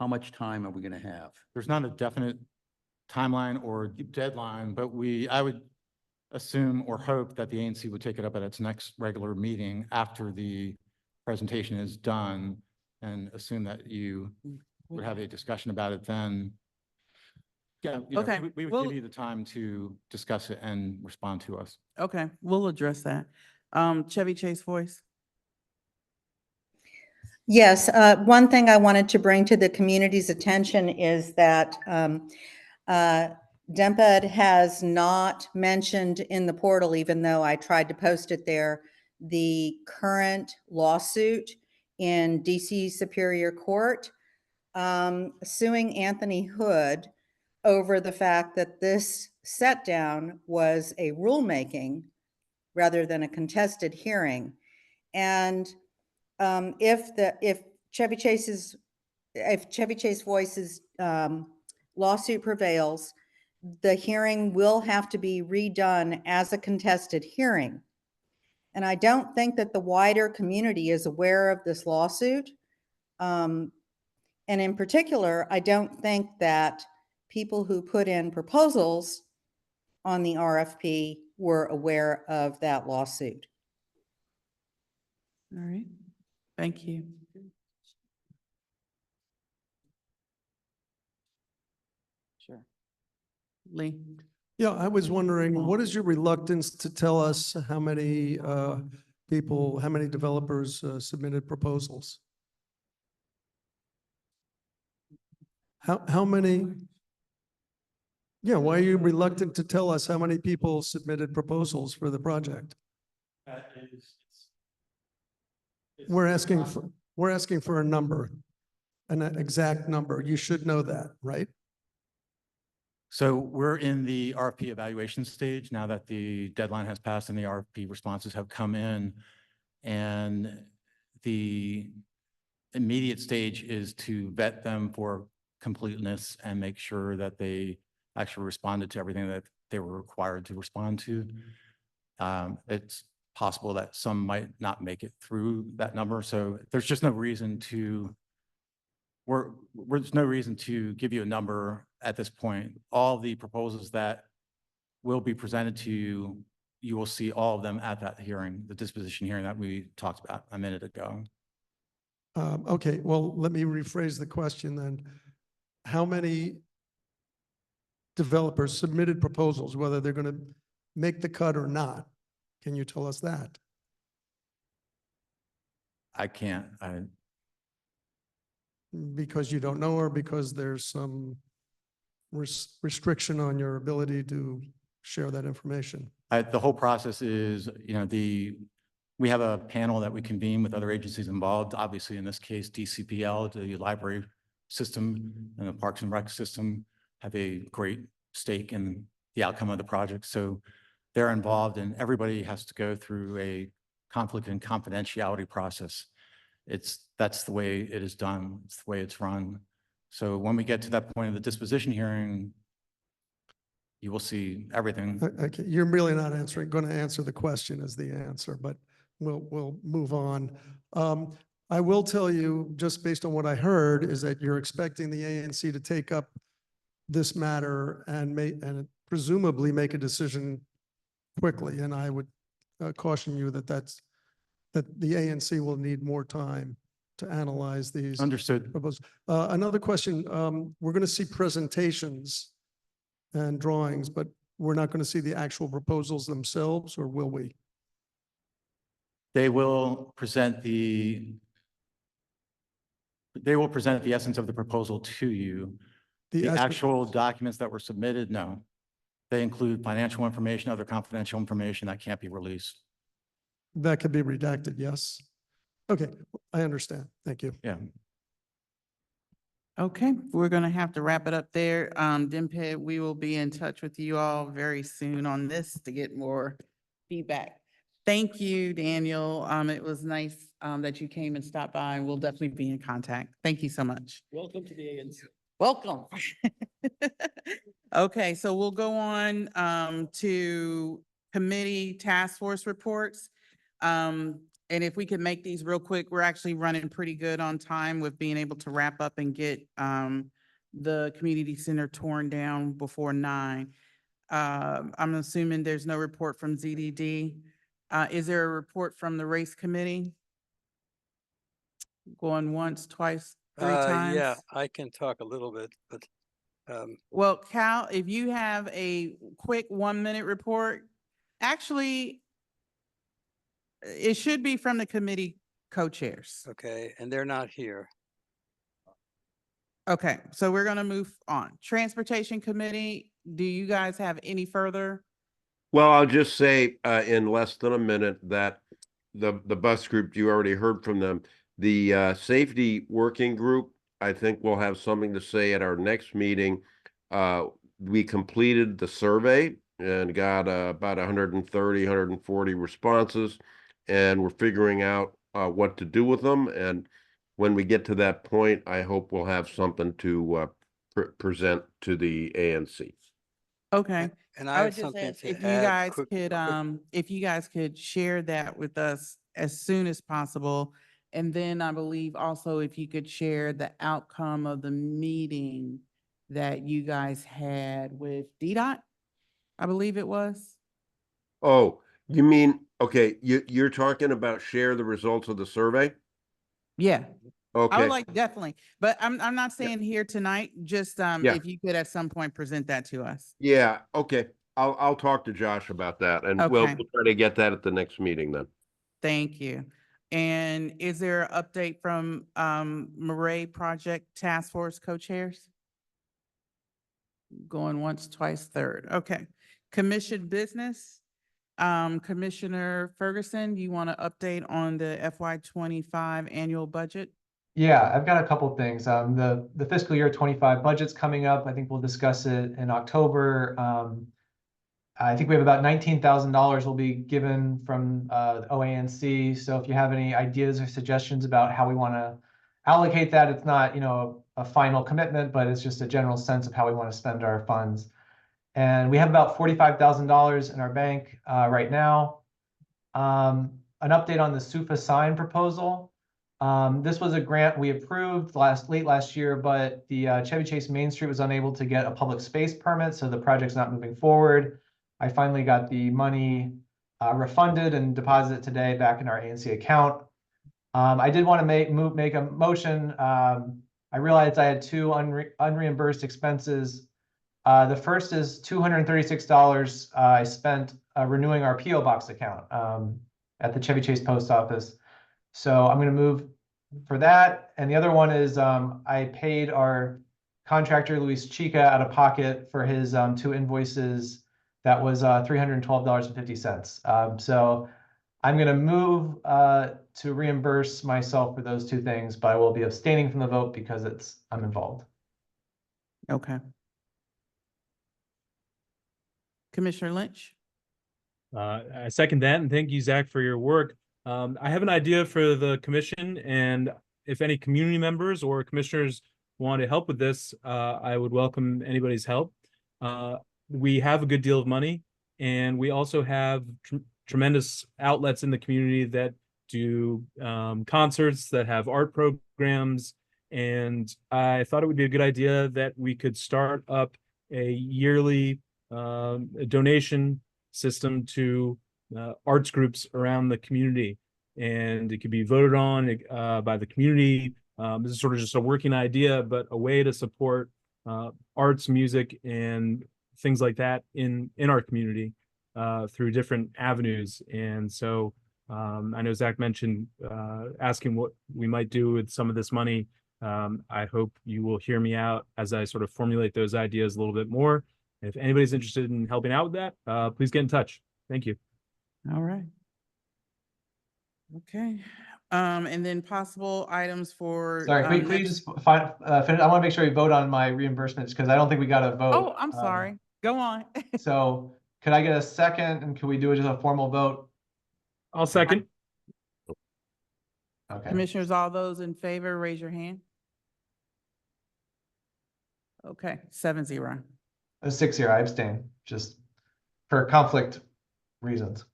how much time are we going to have? There's not a definite timeline or deadline, but I would assume or hope that the ANC would take it up at its next regular meeting after the presentation is done, and assume that you would have a discussion about it then. Yeah, Okay, we would well- give you the time to discuss it and respond to us. Okay, we'll address that. Chevy Chase voice. Yes, one thing I wanted to bring to the community's attention is that DMPED has not mentioned in the portal, even though I tried to post it there, the current lawsuit in DC Superior Court suing Anthony Hood over the fact that this set down was a rulemaking rather than a contested hearing. And if Chevy Chase Voice's lawsuit prevails, the hearing will have to be redone as a contested hearing. And I don't think that the wider community is aware of this lawsuit. And in particular, I don't think that people who put in proposals on the RFP were aware of that lawsuit. All right, thank you. Sure. Lee? Yeah, I was wondering, what is your reluctance to tell us how many people, how many developers submitted proposals? How many? Yeah, why are you reluctant to tell us how many people submitted proposals for the project? We're asking for a number, an exact number. You should know that, right? So we're in the RFP evaluation stage now that the deadline has passed and the RFP responses have come in. And the immediate stage is to vet them for completeness and make sure that they actually responded to everything that they were required to respond to. It's possible that some might not make it through that number. So there's just no reason to there's no reason to give you a number at this point. All the proposals that will be presented to you, you will see all of them at that hearing, the disposition hearing that we talked about a minute ago. Okay, well, let me rephrase the question then. How many developers submitted proposals, whether they're going to make the cut or not? Can you tell us that? I can't. Because you don't know, or because there's some restriction on your ability to share that information? The whole process is, we have a panel that we convene with other agencies involved. Obviously, in this case, DCPL, the library system and the Parks and Rec system have a great stake in the outcome of the project. So they're involved, and everybody has to go through a conflict and confidentiality process. That's the way it is done. It's the way it's run. So when we get to that point of the disposition hearing, you will see everything. Okay, you're really not going to answer the question as the answer, but we'll move on. I will tell you, just based on what I heard, is that you're expecting the ANC to take up this matter and presumably make a decision quickly. And I would caution you that the ANC will need more time to analyze these. Understood. Proposals. Another question, we're going to see presentations and drawings, but we're not going to see the actual proposals themselves, or will we? They will present the They will present the essence of the proposal to you. The essence- actual documents that were submitted, no. They include financial information, other confidential information that can't be released. That could be redacted, yes. Okay, I understand. Thank you. Yeah. Okay, we're gonna have to wrap it up there. DMPED, we will be in touch with you all very soon on this to get more feedback. Thank you, Daniel. It was nice, that you came and stopped by, and we'll definitely be in contact. Thank you so much. Welcome to the ANC. Welcome. Okay, so we'll go on, to committee task force reports. And if we could make these real quick, we're actually running pretty good on time with being able to wrap up and get the community center torn down before 9. I'm assuming there's no report from ZDD. Is there a report from the race committee? Going once, twice, 3 times? Yeah, I can talk a little bit, but Well, Cal, if you have a quick 1-minute report, actually, it should be from the committee co-chairs. okay, and they're not here. Okay, so we're gonna move on. Transportation Committee, do you guys have any further? Well, I'll just say in less than a minute that the bus group, you already heard from them. The safety working group, I think we'll have something to say at our next meeting. We completed the survey and got about 130, 140 responses, and we're figuring out what to do with them. And when we get to that point, I hope we'll have something to present to the ANC. Okay. And I I would have just something ask to if you add. guys quick- could, if you guys could share that with us as soon as possible. And then I believe also if you could share the outcome of the meeting that you guys had with DDOT, I believe it was. Oh, you mean, okay, you're talking about share the results of the survey? Yeah, I Okay, would like, definitely, but I'm not saying here tonight, just, Yeah. if you could at some point present that to us. yeah, okay. I'll talk to Josh about that, and we'll Okay. try to get that at the next meeting then. Thank you. And is there an update from Murray Project Task Force co-chairs? Going once, twice, third. Okay. Commission business. Commissioner Ferguson, you want to update on the FY25 annual budget? Yeah, I've got a couple things. The fiscal year 25 budget's coming up. I think we'll discuss it in October. I think we have about $19,000 will be given from OANC. So if you have any ideas or suggestions about how we want to allocate that, it's not, a final commitment, but it's just a general sense of how we want to spend our funds. And we have about $45,000 in our bank right now. An update on the SUFA sign proposal. This was a grant we approved late last year, but the Chevy Chase Main Street was unable to get a public space permit, so the project's not moving forward. I finally got the money refunded and deposited today back in our ANC account. I did want to make a motion. I realized I had 2 unreimbursed expenses. The first is $236 I spent renewing our PO Box account at the Chevy Chase Post Office. So I'm going to move for that. And the other one is I paid our contractor, Luis Chica, out of pocket for his 2 invoices. That was $312.50. So I'm going to move to reimburse myself for those 2 things, but I will be abstaining from the vote because I'm involved. Okay. Commissioner Lynch? I second that, and thank you, Zach, for your work. I have an idea for the commission, and if any community members or commissioners want to help with this, I would welcome anybody's help. We have a good deal of money, and we also have tremendous outlets in the community that do concerts, that have art programs, and I thought it would be a good idea that we could start up a yearly donation system to arts groups around the community, and it could be voted on by the community. This is sort of just a working idea, but a way to support arts, music, and things like that in our community through different avenues. And so I know Zach mentioned asking what we might do with some of this money. I hope you will hear me out as I sort of formulate those ideas a little bit more. If anybody's interested in helping out with that, please get in touch. Thank you. All right. Okay, and then possible items for. Sorry, can we next- just finish? I want to make sure we vote on my reimbursements because I don't think we got a vote. Oh, I'm sorry. Go on. So could I get a second and can we do just a formal vote? I'll second. Okay. Commissioners, all those in favor, raise your hand. Okay, 7-0. 6-0, I abstain, just for conflict reasons.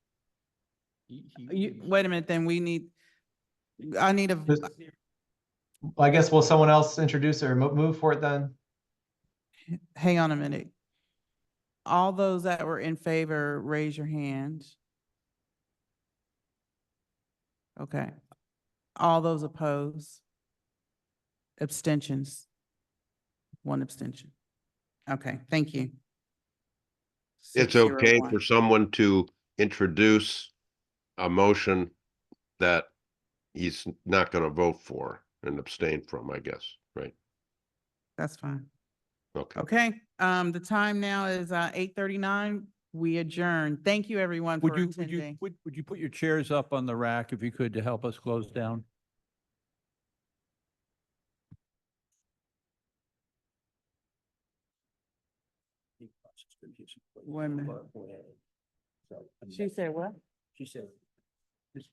Wait a minute, then I need a, I guess, will someone else introduce or move for it then? hang on a minute. All those that were in favor, raise your hands. Okay. All those opposed? Abstentions? 1 abstention. Okay, thank you. It's okay 6-0-1. for someone to introduce a motion that he's not going to vote for and abstain from, I guess, right? That's fine. Okay. Okay, the time now is 8:39. We adjourn. Thank you, everyone, for attending. Would you put your chairs up on the rack if you could to help us close down? Wait a minute. She said what? She said,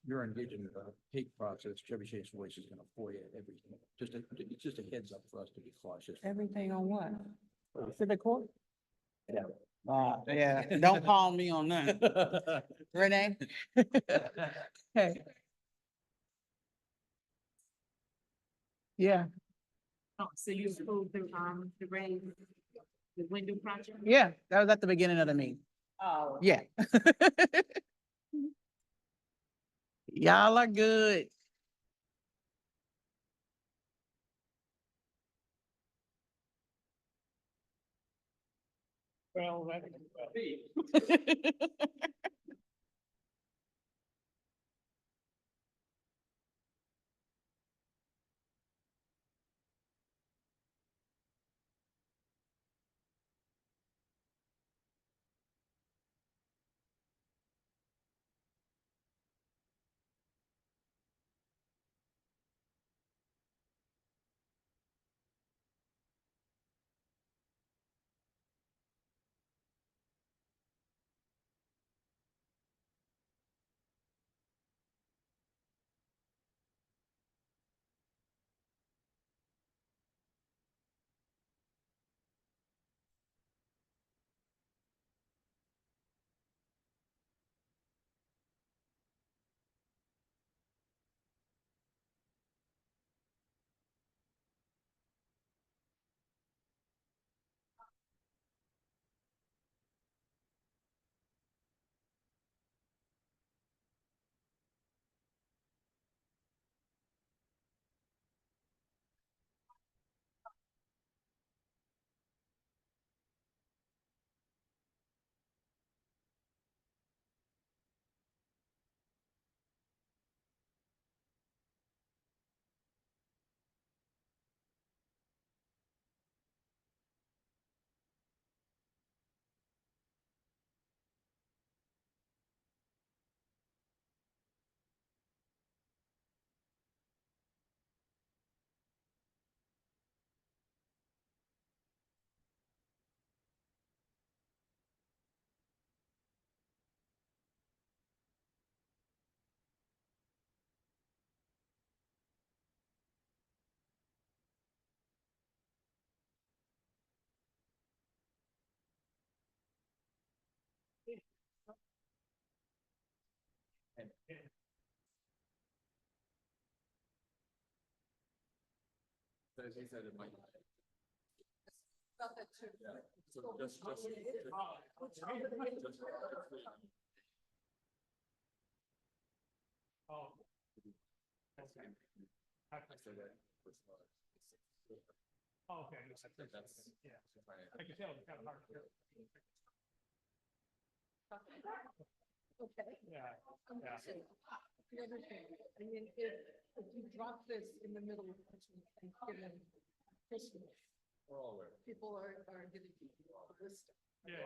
you're engaging in a hate process. Chevy Chase Voice is going to FOIA everything. It's just a heads up for us to be cautious. Everything on what? Civic Core? Yeah, don't call me on that. Renee? Hey. Yeah. Oh, so you approved the rain, the window project? Yeah, that was at the beginning of the meeting. Oh. Yeah. Y'all are good. Well, Okay. Yeah. I can tell it's kind of hard to hear. Okay. Yeah. The other thing, I mean, if you drop this in the middle of Thanksgiving, Christmas, people are gonna be listed. Yeah,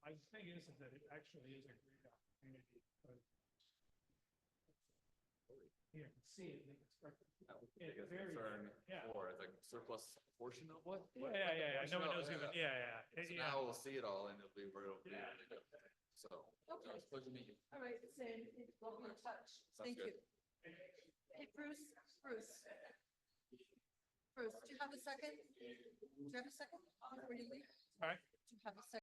I think is that it actually is a great opportunity. You can see it. It's very, yeah. Or like surplus portion of what? Yeah. No one knows even, yeah. So now we'll see it all and it'll be where it'll be. Yeah. Really good. So, Okay. it's a pleasure to meet you. All right, same, we'll be in touch. Thank you. good. Hey, Bruce, do you have a second? Do you have a second before you leave? All right. Do you have a second?